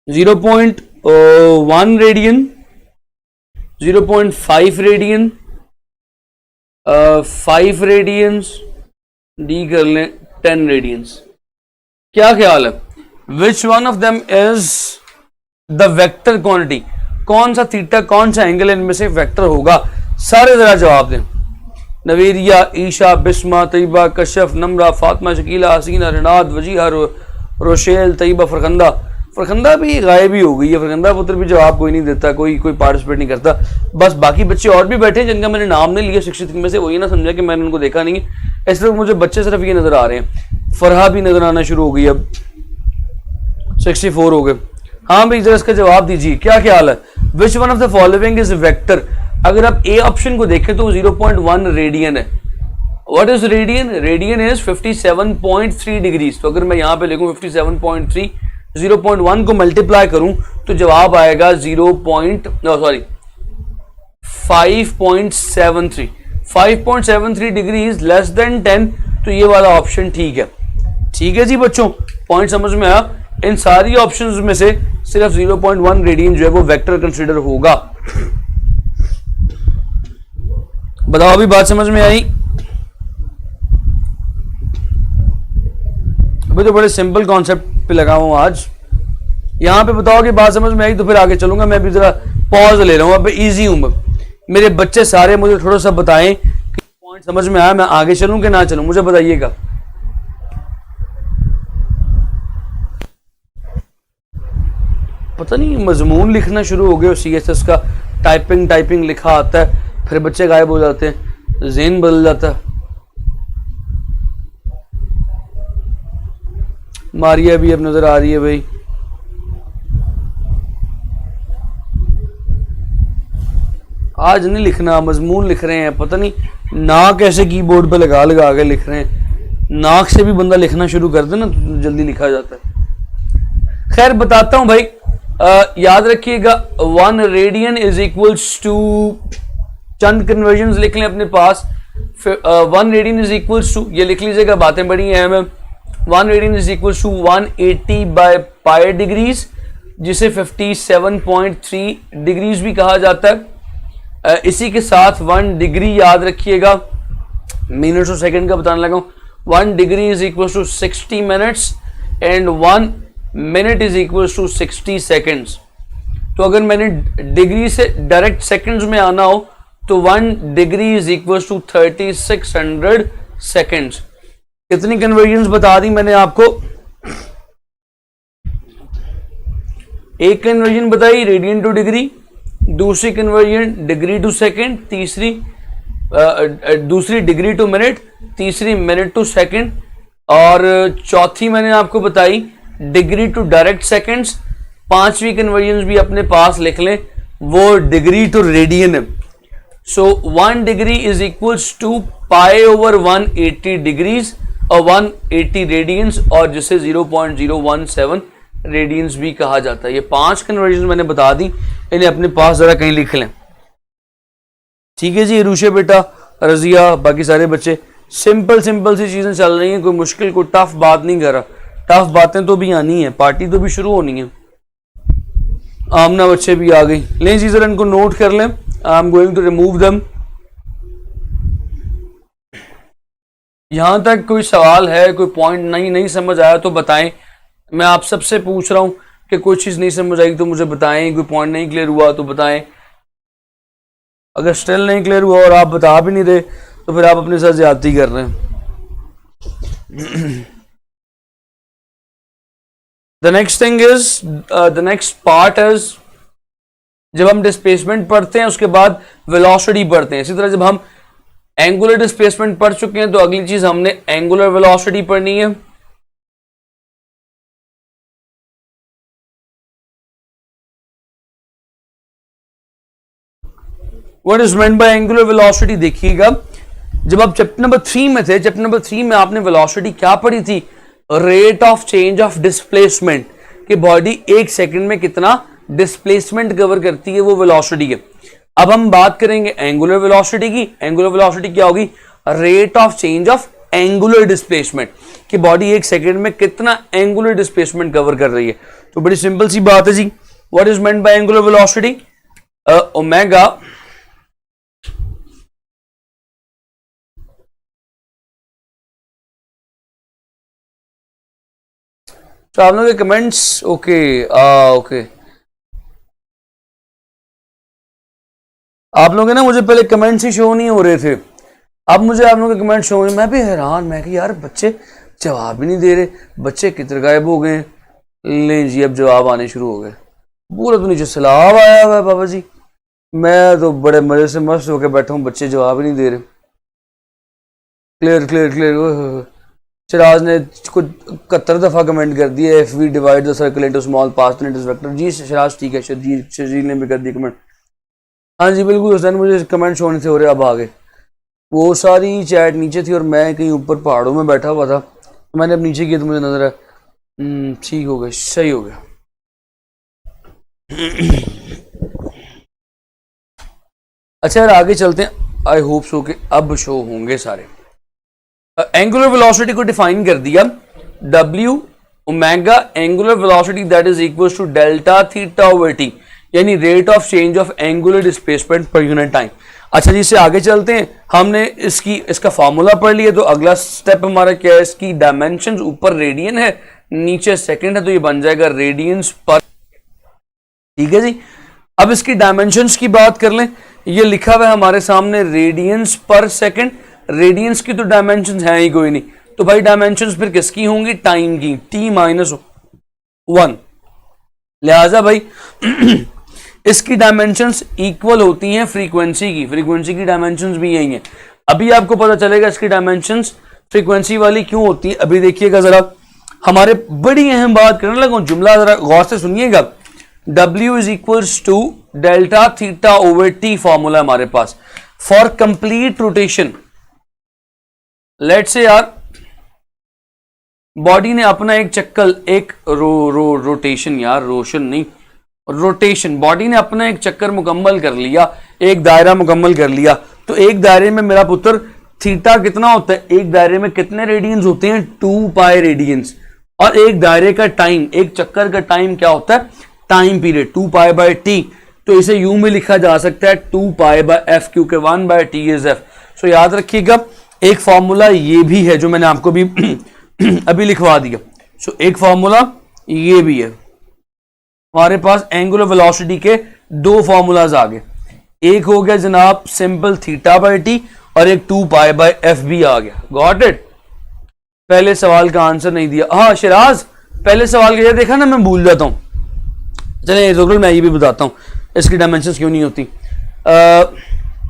0.1 रेडियन, 0.5 रेडियन, 5 रेडियंस, डी कर लें 10 रेडियंस। क्या ख्याल है, which one of them is the vector quantity? कौन सा थीटा, कौन सा एंगल इनमें से वेक्टर होगा? सारे जरा जवाब दें। नवीरिया, ईशा, बिस्मा, तैयबा, कशफ, नमरा, फातिमा, शकीला, हसीना, रिनाद, वजीहा, रोशेल, तैयबा, फरखंदा भी गायब ही हो गई है। फरखंदा पुत्र भी जवाब कोई नहीं देता, कोई पार्टिसिपेट नहीं करता। बस बाकी बच्चे और भी बैठे जिनका मैंने नाम नहीं लिया शिक्षित में से, वही ना समझा कि मैंने उनको देखा नहीं है। इस तरह मुझे बच्चे सिर्फ ये नजर आ रहे हैं। फरहा भी नजर आना शुरू हो गई, अब 64 हो गए। हाँ भाई, जरा इसका जवाब दीजिए, क्या ख्याल है? Which one of the following is vector? अगर आप ए ऑप्शन को देखें तो 0.1 रेडियन है। What is radian? Radian is 57.3 degrees. तो अगर मैं यहां पे लिखूं 57.3, 0.1 को मल्टीप्लाई करूं तो जवाब आएगा 5.73। 5.73 डिग्रीज लेस देन 10, तो ये वाला ऑप्शन ठीक है। ठीक है जी बच्चों, पॉइंट समझ में आया? इन सारी ऑप्शंस में से सिर्फ 0.1 रेडियन जो है वो वेक्टर कंसीडर होगा। बताओ अभी बात समझ में आई? अभी तो बड़े सिंपल कॉन्सेप्ट पे लगा हूं आज। यहां पे बताओ कि बात समझ में आई तो फिर आगे चलूंगा। मैं भी जरा पॉज ले रहा हूं, अब इजी हूं। मेरे बच्चे सारे मुझे थोड़ा सा बताएं कि पॉइंट समझ में आया, मैं आगे चलूं कि ना चलूं, मुझे बताइएगा। पता नहीं मजमून लिखना शुरू हो गया CSS का, टाइपिंग लिखा आता है, फिर बच्चे गायब हो जाते हैं, ज़हन बदल जाता है। मारिया भी अब नजर आ रही है भाई। आज नहीं लिखना, मजमून लिख रहे हैं, पता नहीं नाक ऐसे कीबोर्ड पे लगा लगा के लिख रहे हैं। नाक से भी बंदा लिखना शुरू कर दे ना तो जल्दी लिखा जाता है। खैर बताता हूं भाई, याद रखिएगा 1 रेडियन इज इक्वल्स टू, चंद कन्वर्जन लिख लें अपने पास। 1 रेडियन इज इक्वल्स टू, ये लिख लीजिएगा, बातें बड़ी अहम है। 1 radian is equals to 180 by pi degrees, जिसे 57.3 डिग्रीज भी कहा जाता है। इसी के साथ 1 डिग्री याद रखिएगा, मिनट्स और सेकंड का बताने लगा हूं। 1 degree is equals to 60 minutes and 1 minute is equals to 60 seconds. तो अगर मैंने डिग्री से डायरेक्ट सेकंड्स में आना हो तो 1 degree is equals to 3600 seconds. कितनी कन्वर्जन्स बता दी मैंने आपको? एक कन्वर्जन बताई रेडियन टू डिग्री, दूसरी कन्वर्जन डिग्री टू सेकंड, दूसरी डिग्री टू मिनट, तीसरी मिनट टू सेकंड, और चौथी मैंने आपको बताई डिग्री टू डायरेक्ट सेकंड्स। पांचवी कन्वर्जन भी अपने पास लिख लें, वो डिग्री टू रेडियन है। So 1 degree is equals to pi over 180 degrees और 180 रेडियंस, और जिसे 0.017 रेडियंस भी कहा जाता है। ये 5 कन्वर्जन मैंने बता दी, इन्हें अपने पास जरा कहीं लिख लें। ठीक है जी, रूशे बेटा, रजिया, बाकी सारे बच्चे, सिंपल सी चीजें चल रही हैं, कोई मुश्किल कोई टफ बात नहीं कर रहा। टफ बातें तो भी आनी है, पार्टी तो भी शुरू होनी है। आमना बच्चे भी आ गई, लें जी जरा इनको नोट कर लें। I am going to remove them. यहां तक कोई सवाल है, कोई पॉइंट नहीं समझ आया तो बताएं। मैं आप सबसे पूछ रहा हूं, कि कोई चीज़ नहीं समझ आई तो मुझे बताएं, कोई पॉइंट नहीं क्लियर हुआ तो बताएं। अगर स्टिल नहीं क्लियर हुआ और आप बता भी नहीं रहे तो फिर आप अपने साथ ज्यादती कर रहे हैं। The next thing is, the next part is, जब हम डिस्प्लेसमेंट पढ़ते हैं उसके बाद वेलोसिटी पढ़ते हैं। इसी तरह जब हम एंगुलर डिस्प्लेसमेंट पढ़ चुके हैं तो अगली चीज हमने एंगुलर वेलोसिटी पढ़नी है। What is meant by angular velocity? देखिएगा, जब आप चैप्टर नंबर 3 में थे, चैप्टर नंबर 3 में आपने वेलोसिटी क्या पढ़ी थी? Rate of change of displacement, कि बॉडी एक सेकंड में कितना डिस्प्लेसमेंट कवर करती है, वो वेलोसिटी है। अब हम बात करेंगे एंगुलर वेलोसिटी की। एंगुलर वेलोसिटी क्या होगी? Rate of change of angular displacement, कि बॉडी एक सेकंड में कितना एंगुलर डिस्प्लेसमेंट कवर कर रही है। तो बड़ी सिंपल सी बात है जी। What is meant by angular velocity? Omega तो आप लोगों के कमेंट्स ओके ओके, आप लोग ना मुझे पहले कमेंट्स ही शो नहीं हो रहे थे, अब मुझे आप लोगों के कमेंट शो हो रहे। मैं भी हैरान, मैं कि यार बच्चे जवाब ही नहीं दे रहे, बच्चे किधर गायब हो गए। ले जी, अब जवाब आने शुरू हो गए। पूरा तो नीचे सैलाब आया हुआ है बाबा जी, मैं तो बड़े मजे से मस्त होकर बैठा हूँ, बच्चे जवाब ही नहीं दे रहे। Clear clear clear. सिराज ने कुछ 71 दफा कमेंट कर दिया, if we divide the circle into small parts then it is vector. जी सिराज ठीक है, शजील ने भी कर दिया कमेंट। हाँ जी बिल्कुल हुसैन, मुझे कमेंट शोने से हो रहे, अब आ गए। वो सारी चैट नीचे थी और मैं कहीं ऊपर पहाड़ों में बैठा हुआ था, तो मैंने अब नीचे किया तो मुझे नजर आया। ठीक हो गया, सही हो गया। अच्छा यार आगे चलते हैं, आई होप सो कि अब शो होंगे सारे। एंगुलर वेलोसिटी को डिफाइन कर दिया, W omega angular velocity that is equal to delta theta over T, यानी rate of change of angular displacement per unit time. अच्छा जी, इससे आगे चलते हैं। हमने इसका फॉर्मूला पढ़ लिया, तो अगला स्टेप हमारा क्या है? इसकी डायमेंशंस, ऊपर रेडियन है नीचे सेकंड है, तो ये बन जाएगा रेडियंस पर। ठीक है जी, अब इसकी डायमेंशंस की बात कर लें। ये लिखा हुआ है हमारे सामने रेडियंस पर सेकंड। रेडियंस की तो डायमेंशंस है ही कोई नहीं, तो भाई डायमेंशंस फिर किसकी होंगी? टाइम की, t-1। लिहाजा भाई इसकी डायमेंशंस इक्वल होती हैं फ्रीक्वेंसी की। फ्रीक्वेंसी की डायमेंशंस भी यही हैं। अभी आपको पता चलेगा इसकी डायमेंशंस फ्रीक्वेंसी वाली क्यों होती है। अभी देखिएगा जरा, हमारे बड़ी अहम बात करने लगा, जुमला जरा गौर से सुनिएगा। W is equals to delta theta over T formula हमारे पास for complete rotation. Let's say यार बॉडी ने अपना एक चक्कर, एक रोटेशन, यार रोशन नहीं, रोटेशन, बॉडी ने अपना एक चक्कर मुकम्मल कर लिया, एक दायरा मुकम्मल कर लिया। तो एक दायरे में मेरा पुत्र थीटा कितना होता है? एक दायरे में कितने रेडियंस होते हैं? 2 पाई रेडियंस। और एक दायरे का टाइम, एक चक्कर का टाइम क्या होता है? Time period 2 pi by T. तो इसे यूं में लिखा जा सकता है 2 पाई बाय एफ, क्योंकि 1 बाय टी इज एफ। सो याद रखिएगा, एक फॉर्मूला ये भी है जो मैंने आपको भी अभी लिखवा दिया। सो एक फॉर्मूला ये भी है हमारे पास। एंगुलर वेलोसिटी के 2 फॉर्मूलाज आ गए। एक हो गया जनाब सिंपल थीटा बाय टी, और एक 2 पाई बाय एफ भी आ गया। Got it? पहले सवाल का आंसर नहीं दिया। हाँ शिराज, पहले सवाल का ये देखा ना, मैं भूल जाता हूं। चलिए जरूर मैं ये भी बताता हूं इसकी डायमेंशंस क्यों नहीं होती।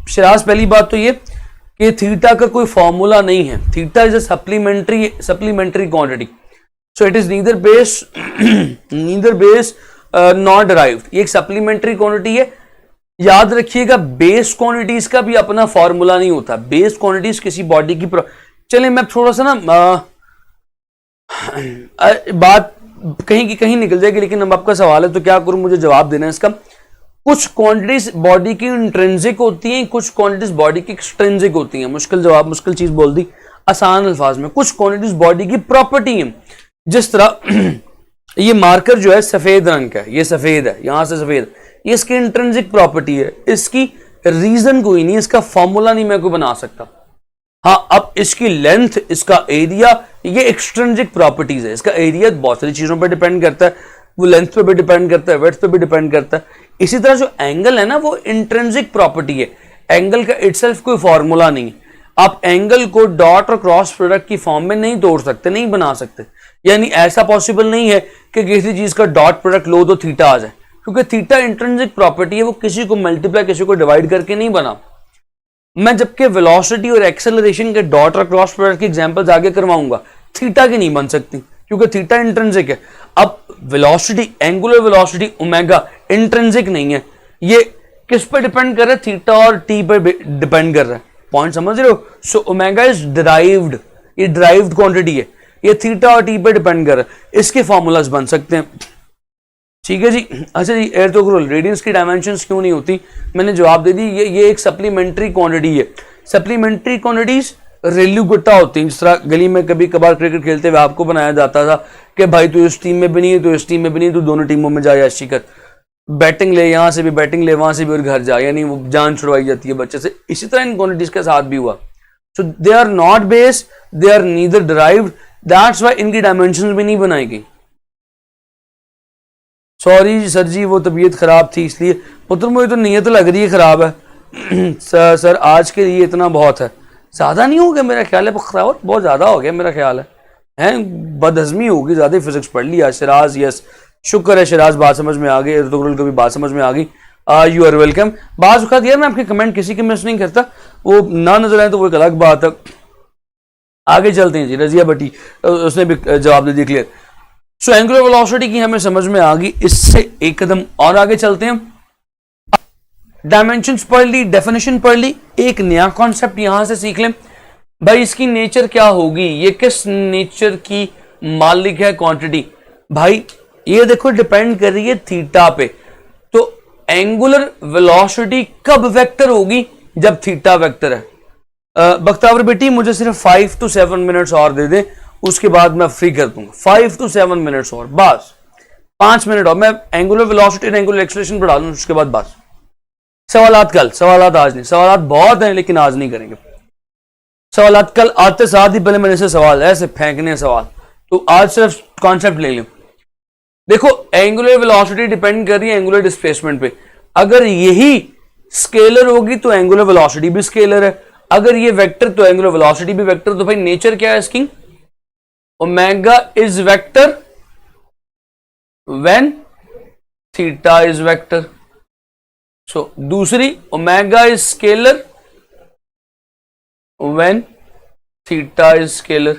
शिराज, पहली बात तो ये कि थीटा का कोई फॉर्मूला नहीं है। Theta is a supplementary quantity, so it is neither base not derived. ये एक सप्लीमेंट्री क्वांटिटी है। याद रखिएगा, बेस क्वांटिटीज का भी अपना फॉर्मूला नहीं होता। बेस क्वांटिटीज किसी बॉडी की चलिए मैं थोड़ा सा ना बात कहीं की कहीं निकल जाएगी, लेकिन अब आपका सवाल है तो क्या करूं, मुझे जवाब देना है इसका। कुछ क्वांटिटीज बॉडी की इंट्रिंसिक होती हैं, कुछ क्वांटिटीज बॉडी की एक्सट्रिंसिक होती हैं। मुश्किल जवाब, मुश्किल चीज बोल दी आसान अल्फाज में। कुछ क्वांटिटीज बॉडी की प्रॉपर्टी है, जिस तरह ये मार्कर जो है सफेद रंग का है, ये सफेद है, यहां से सफेद, ये इसकी इंट्रिंसिक प्रॉपर्टी है। इसकी रीजन कोई नहीं, इसका फॉर्मूला नहीं मैं कोई बना सकता। हाँ, अब इसकी लेंथ, इसका एरिया, ये एक्सट्रिंसिक प्रॉपर्टीज है। इसका एरिया बहुत सारी चीजों पर डिपेंड करता है। वो लेंथ पे भी डिपेंड करता है, विड्थ पे भी डिपेंड करता है। इसी तरह जो एंगल है ना वो इंट्रिंसिक प्रॉपर्टी है, एंगल का इटसेल्फ कोई फॉर्मूला नहीं है। आप एंगल को डॉट और क्रॉस प्रोडक्ट की फॉर्म में नहीं तोड़ सकते, नहीं बना सकते, यानी ऐसा पॉसिबल नहीं है कि किसी चीज का डॉट प्रोडक्ट लो तो थीटा आ जाए, क्योंकि थीटा इंट्रिंसिक प्रॉपर्टी है, वो किसी को मल्टीप्लाई किसी को डिवाइड करके नहीं बना। मैं जबकि वेलोसिटी और एक्सेलरेशन के डॉट और क्रॉस प्रोडक्ट की एग्जांपल्स आगे करवाऊंगा, थीटा की नहीं बन सकती क्योंकि थीटा इंट्रिंसिक है। अब velocity, angular velocity omega intrinsic नहीं है, ये किस पर डिपेंड कर रहा है? थीटा और टी पर डिपेंड कर रहा है। पॉइंट समझ रहे हो? सो ओमेगा इज डिराइव्ड, ये डिराइव्ड क्वांटिटी है, ये थीटा और टी पर डिपेंड कर रहा है। इसके फॉर्मूलाज बन सकते हैं, ठीक है जी। अच्छा जी, एयर तो करो रेडियंस की डायमेंशंस क्यों नहीं होती, मैंने जवाब दे दी, ये एक सप्लीमेंट्री क्वांटिटी है। सप्लीमेंट्री क्वांटिटीज रेल्यू गुट्टा होती हैं। जिस तरह गली में कभी कभार क्रिकेट खेलते हुए आपको बनाया जाता था कि भाई तू इस टीम में भी नहीं है, तो इस टीम में भी नहीं, तू दोनों टीमों में जा, याशी कर, बैटिंग ले, यहां से भी बैटिंग ले, वहां से भी, और घर जा, यानी वो जान छुड़वाई जाती है बच्चे से। इसी तरह इन क्वांटिटीज के साथ भी हुआ। So they are not based, they are neither derived, that's why इनकी डायमेंशंस भी नहीं बनाई गई। सॉरी सर जी, वो तबीयत खराब थी इसलिए। पुत्र मुझे तो नीयत लग रही है खराब है। सर आज के लिए इतना बहुत है, ज्यादा नहीं हो गया मेरा ख्याल है, बख्तावत बहुत ज्यादा हो गया मेरा ख्याल है बदहजमी होगी, ज्यादा फिजिक्स पढ़ लिया। शिराज, यस शुक्र है शिराज, बात समझ में आ गई, इर्तुगरुल को भी बात समझ में आ गई। You are welcome. बात उठा दिया, मैं आपके कमेंट किसी के मिस नहीं करता, वो ना नजर आए तो वो एक अलग बात है। आगे चलते हैं जी, रजिया भट्टी उसने भी जवाब दे दिया क्लियर। सो एंगुलर वेलोसिटी की हमें समझ में आ गई, इससे एक कदम और आगे चलते हैं। डायमेंशंस पढ़ ली, डेफिनेशन पढ़ ली, एक नया कॉन्सेप्ट यहां से सीख लें भाई, इसकी नेचर क्या होगी, ये किस नेचर की मालिक है क्वांटिटी। भाई ये देखो डिपेंड कर रही है थीटा पे, तो एंगुलर वेलोसिटी कब वेक्टर होगी? जब थीटा वेक्टर है। बख्तावर बेटी मुझे सिर्फ 5 to 7 मिनट्स और दे दे, उसके बाद मैं फ्री कर दूंगा। 5 to 7 मिनट्स और, बस 5 मिनट और मैं एंगुलर वेलोसिटी और एंगुलर एक्सेलरेशन पढ़ा दूं, उसके बाद बस। सवालात कल, सवालात आज नहीं, सवालात बहुत हैं लेकिन आज नहीं करेंगे सवालात। कल आते साथ ही पहले मैंने से सवाल ऐसे फेंकने सवाल, तो आज सिर्फ कॉन्सेप्ट ले लें। देखो एंगुलर वेलोसिटी डिपेंड कर रही है एंगुलर डिस्प्लेसमेंट पे। अगर यही स्केलर होगी तो एंगुलर वेलोसिटी भी स्केलर है, अगर ये वेक्टर तो एंगुलर वेलोसिटी भी वेक्टर। तो भाई नेचर क्या है इसकी? Omega is vector when theta is vector. So दूसरी, omega is scalar when theta is scalar.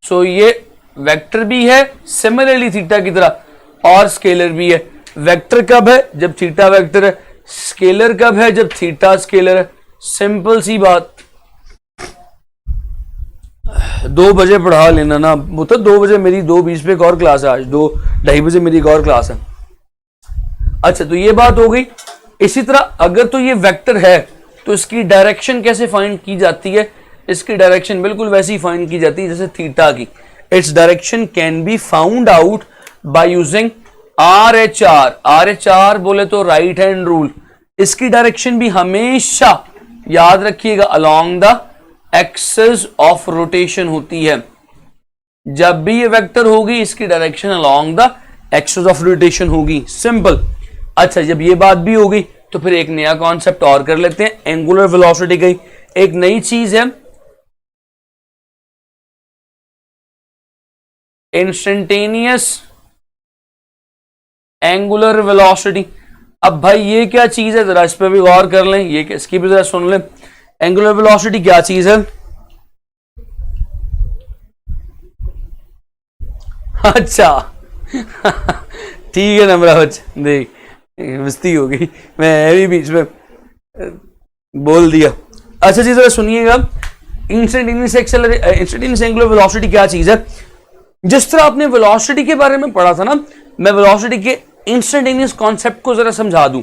So ये वेक्टर भी है सिमिलरली थीटा की तरह, और स्केलर भी है। वेक्टर कब है? जब थीटा वेक्टर है। स्केलर कब है? जब थीटा स्केलर है। सिंपल सी बात। 2 बजे पढ़ा लेना ना, वो तो 2 बजे मेरी 2:20 पे एक और क्लास है, आज 2:30 बजे मेरी एक और क्लास है। अच्छा तो ये बात हो गई। इसी तरह अगर तो ये वेक्टर है तो इसकी डायरेक्शन कैसे फाइंड की जाती है? इसकी डायरेक्शन बिल्कुल वैसी फाइंड की जाती है जैसे थीटा की। Its direction can be found out by using RHR। RHR बोले तो राइट हैंड रूल। इसकी डायरेक्शन भी हमेशा याद रखिएगा along the axis of rotation होती है। जब भी ये वेक्टर होगी इसकी direction along the axis of rotation होगी, सिंपल। अच्छा जब ये बात भी होगी तो फिर एक नया कॉन्सेप्ट और कर लेते हैं, एंगुलर वेलोसिटी की एक नई चीज है इंस्टेंटेनियस एंगुलर वेलोसिटी। अब भाई ये क्या चीज है, जरा इस पर भी गौर कर लें, ये इसकी भी जरा सुन लें। एंगुलर वेलोसिटी क्या चीज है? अच्छा ठीक है ना मेरा बच्चा, देख मस्ती हो गई, मैं भी बीच में बोल दिया। अच्छा जी जरा सुनिएगा, इंस्टेंटेनियस एंगुलर वेलोसिटी क्या चीज है? जिस तरह आपने वेलोसिटी के बारे में पढ़ा था ना, मैं वेलोसिटी के इंस्टेंटेनियस कॉन्सेप्ट को जरा समझा दूं।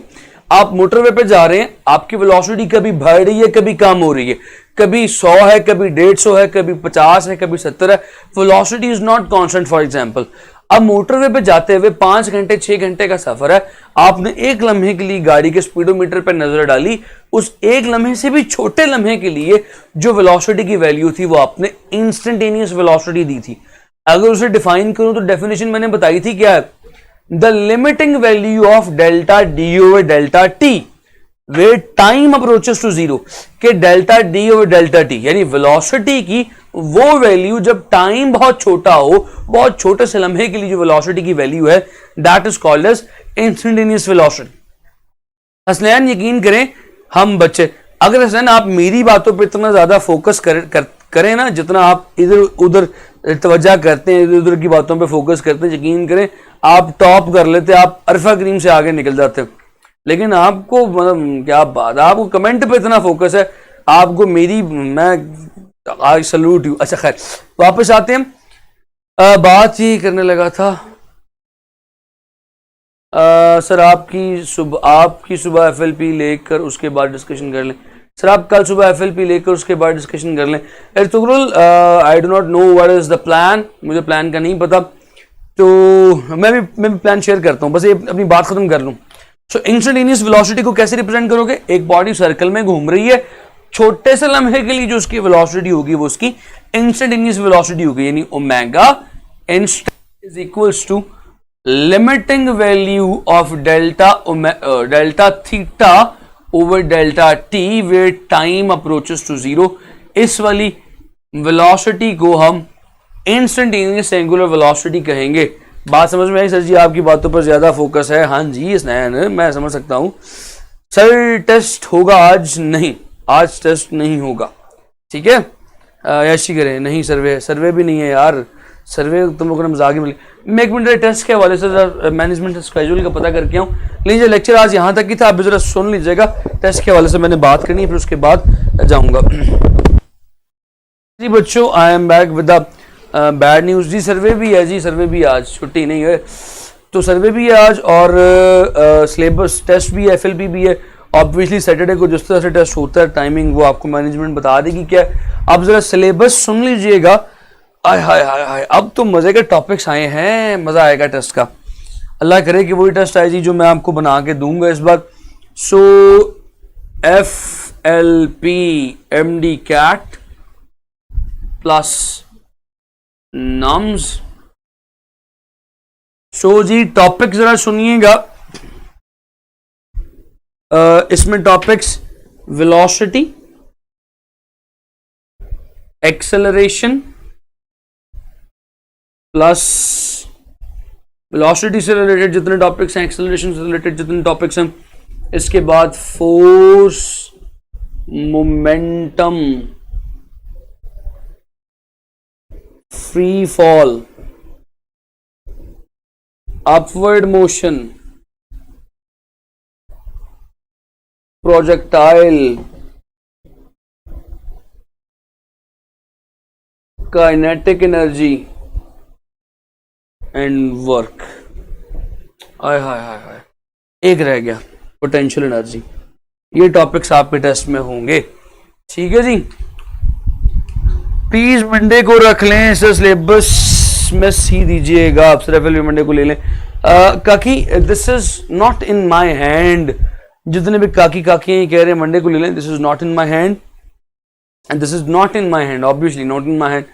आप मोटरवे पे जा रहे हैं, आपकी वेलोसिटी कभी बढ़ रही है कभी कम हो रही है, कभी 100 है कभी 150 है कभी 50 है कभी 70 है। Velocity is not constant. For example अब मोटरवे पे जाते हुए 5 घंटे 6 घंटे का सफर है, आपने एक लम्हे के लिए गाड़ी के स्पीडोमीटर पर नजर डाली, उस एक लम्हे से भी छोटे लम्हे के लिए जो वेलोसिटी की वैल्यू थी वो आपने इंस्टेंटेनियस वेलोसिटी दी थी। अगर उसे डिफाइन करूं तो डेफिनेशन मैंने बताई थी क्या है? The limiting value of delta D over delta T when time approaches to zero, के delta D over delta T यानी वेलोसिटी की वो वैल्यू जब टाइम बहुत छोटा हो, बहुत छोटे से लम्हे के लिए जो वेलोसिटी की वैल्यू है, that is called as instantaneous velocity. Hasnain यकीन करें हम बच्चे, अगर हसनैन आप मेरी बातों पे इतना ज्यादा फोकस करें ना, जितना आप इधर उधर तवज्जा करते हैं, इधर उधर की बातों पे फोकस करते हैं, यकीन करें आप टॉप कर लेते, आप अरफा करीम से आगे निकल जाते। लेकिन आपको मतलब क्या बात, आपको कमेंट पे इतना फोकस है, आपको मेरी, मैं आई सल्यूट यू। अच्छा खैर वापस आते हैं, बात ये करने लगा था सर आपकी सुबह एफएलपी लेकर उसके बाद डिस्कशन कर लें। सर आप कल सुबह एफएलपी लेकर उसके बाद डिस्कशन कर लें। Tughrul I do not know what is the plan, मुझे प्लान का नहीं पता, तो मैं भी प्लान शेयर करता हूं, बस ये अपनी बात खत्म कर लूं। सो इंस्टेंटेनियस वेलोसिटी को कैसे रिप्रेजेंट करोगे? एक बॉडी सर्कल में घूम रही है, छोटे से लम्हे के लिए जो उसकी वेलोसिटी होगी वो उसकी इंस्टेंटेनियस वेलोसिटी होगी, यानी omega inst is equals to limiting value of delta theta over delta T when time approaches to zero. इस वाली वेलोसिटी को हम इंस्टेंटेनियस एंगुलर वेलोसिटी कहेंगे। बात समझ में आई सर जी? आपकी बातों पर ज्यादा फोकस है। हाँ जी स्नैन, मैं समझ सकता हूं। सर टेस्ट होगा आज? नहीं, आज टेस्ट नहीं होगा, ठीक है। ऐसी करें, नहीं सर्वे भी नहीं है यार, सर्वे तुम लोगों ने मजाक ही मिले। मैं एक मिनट टेस्ट के हवाले से मैनेजमेंट स्केड्यूल का पता करके आऊँ। लीजिए लेक्चर आज यहाँ तक ही था, आप जरा सुन लीजिएगा, टेस्ट के हवाले से मैंने बात करनी है, फिर उसके बाद जाऊँगा। जी बच्चों, I am back with the bad news. जी सर्वे भी है, जी सर्वे भी आज, छुट्टी नहीं है तो सर्वे भी है आज, और सिलेबस टेस्ट भी है, एफएलपी भी है। ऑब्वियसली सैटरडे को जिस तरह से टेस्ट होता है, टाइमिंग वो आपको मैनेजमेंट बता देगी क्या है। आप जरा सिलेबस सुन लीजिएगा। आय हाय हाय हाय, अब तो मजे के टॉपिक्स आए हैं, मजा आएगा टेस्ट का। अल्लाह करे कि वही टेस्ट आए जी जो मैं आपको बना के दूंगा इस बार। So FLP MD CAT plus nums. So जी टॉपिक जरा सुनिएगा। इसमें topics velocity, acceleration plus velocity से रिलेटेड जितने टॉपिक्स हैं, एक्सेलरेशन से रिलेटेड जितने टॉपिक्स हैं, इसके बाद force, momentum, free fall, upward motion, projectile, kinetic energy and work. Hi hi hi hi, एक रह गया, पोटेंशियल एनर्जी। ये टॉपिक्स आपके टेस्ट में होंगे, ठीक है जी। प्लीज मंडे को रख लें, इसे सिलेबस में सी दीजिएगा आप, सिर्फ मंडे को ले लें। काकी this is not in my hand, जितने भी काकी काकी कह रहे हैं मंडे को ले लें, this is not in my hand and this is not in my hand, obviously not in my hand.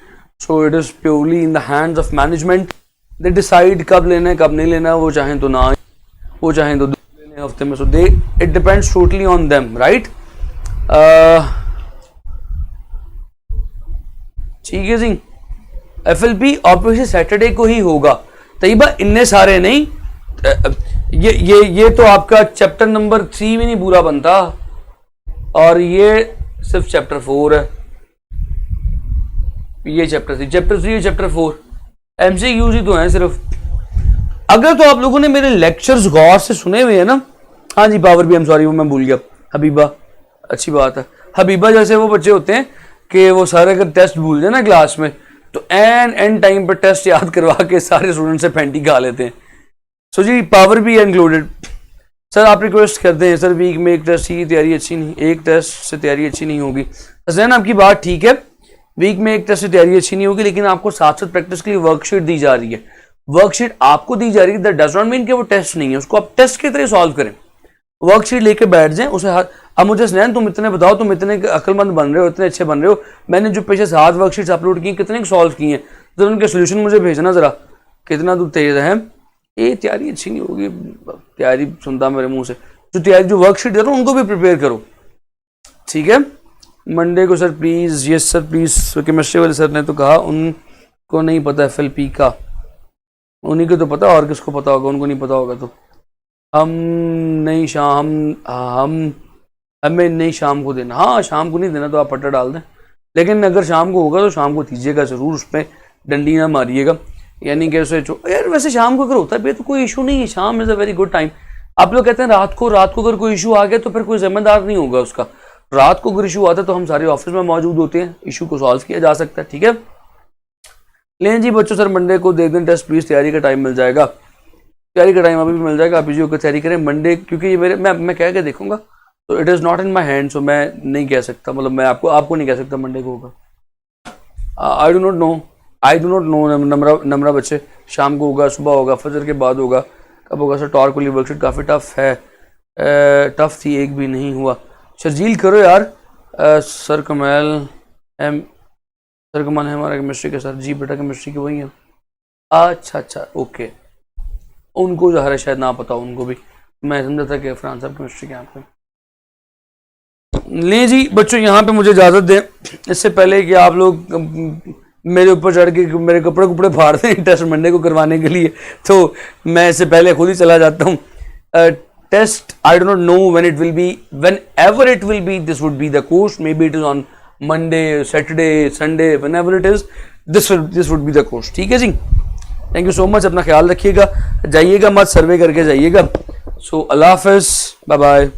So it is purely in the hands of management. They decide कब लेना है कब नहीं लेना, वो चाहें तो ना, वो चाहें तो लेने हफ्ते में। So they it depends totally on them, right. ठीक है जी। एफएलपी ऑब्वियसली सैटरडे को ही होगा। तैयबा इन्ने सारे नहीं, ये तो आपका चैप्टर नंबर 3 में नहीं पूरा बनता, और ये सिर्फ चैप्टर 4 है। ये चैप्टर 3, चैप्टर 3, चैप्टर 4 एमसीक्यूज ही तो हैं सिर्फ। अगर तो आप लोगों ने मेरे लेक्चर्स गौर से सुने हुए हैं ना, हाँ जी पावर भी, हम सॉरी वो मैं भूल गया, हबीबा, अच्छी बात है। हबीबा जैसे वो बच्चे होते हैं कि वो सारे अगर टेस्ट भूल जाए ना क्लास में, तो एन टाइम पर टेस्ट याद करवा के सारे स्टूडेंट से फैंटी खा लेते हैं। सो जी पावर भी इंक्लूडेड। सर आप रिक्वेस्ट करते हैं सर वीक में एक टेस्ट की तैयारी अच्छी नहीं, एक टेस्ट से तैयारी अच्छी नहीं होगी। हसनैन आपकी बात ठीक है, वीक में एक टेस्ट से तैयारी अच्छी नहीं होगी, लेकिन आपको साथ साथ प्रैक्टिस के लिए वर्कशीट दी जा रही है। वर्कशीट आपको दी जा रही है, दैट डज नॉट मीन कि वो टेस्ट नहीं है, उसको आप टेस्ट की तरह सॉल्व करें। वर्कशीट लेके बैठ जाएं उसे। अब मुझे हसनैन तुम इतने बताओ, तुम इतने अक्लमंद बन रहे हो, इतने अच्छे बन रहे हो, मैंने जो पिछले 7 वर्कशीट्स अपलोड की कितने सॉल्व किए हैं, तो उनके सोल्यूशन मुझे भेजना जरा, कितना तू तेज है। ये तैयारी अच्छी नहीं होगी, तैयारी सुनता मेरे मुंह से, जो तैयारी जो वर्कशीट दे रहा हूँ उनको भी प्रिपेयर करो, ठीक है। मंडे को sir please, yes sir please, chemistry वाले सर ने तो कहा उनको नहीं पता FLP का, उन्हीं को तो पता, और किसको पता होगा, उनको नहीं पता होगा तो। हम नहीं शाम हम हमें नहीं शाम को देना, हाँ शाम को नहीं देना तो आप पट्टा डाल दें, लेकिन अगर शाम को होगा तो शाम को दीजिएगा ज़रूर, उस पर डंडी ना मारिएगा, यानी कि उसे यार वैसे शाम को अगर होता है तो कोई इशू नहीं है, शाम is a very good time. आप लोग कहते हैं रात को अगर कोई इशू आ गया तो फिर कोई जिम्मेदार नहीं होगा उसका, रात को अगर इशू आता है तो हम सारे ऑफिस में मौजूद होते हैं, इशू को सॉल्व किया जा सकता है, ठीक है। लें जी बच्चों, सर मंडे को दे दें टेस्ट प्लीज़, तैयारी का टाइम मिल जाएगा, तैयारी का टाइम अभी भी मिल जाएगा, आप इसी को तैयारी करें मंडे, क्योंकि ये मेरे मैं कह के देखूंगा तो it is not in my hand, so मैं नहीं कह सकता, मतलब मैं आपको नहीं कह सकता मंडे को होगा। आई डू नॉट नो नम्रा बच्चे, शाम को होगा, सुबह होगा, फजर के बाद होगा, कब होगा सर। टॉर्क वाली वर्कशीट काफ़ी टफ है, टफ थी, एक भी नहीं हुआ। शर्जील करो यार। सर कमाल है हमारा केमिस्ट्री के सर, जी बेटा केमिस्ट्री के वही है, अच्छा ओके, उनको जो है शायद ना पता हो, उनको भी मैं समझा था कि फरहान साहब केमिस्ट्री के यहाँ पे। ले जी बच्चों, यहाँ पे मुझे इजाज़त दें, इससे पहले कि आप लोग मेरे ऊपर चढ़ के मेरे कपड़े फाड़ दें टेस्ट मंडे को करवाने के लिए, तो मैं इससे पहले खुद ही चला जाता हूँ। Test I do not know when it will be, whenever it will be, this would be the course, may be it is on Monday, Saturday, Sunday, whenever it is, this would be the course, ठीक है जी। थैंक यू सो मच, अपना ख्याल रखिएगा, जाइएगा मत, सर्वे करके जाइएगा। सो अल्लाह हाफ़िज़, बाय बाय।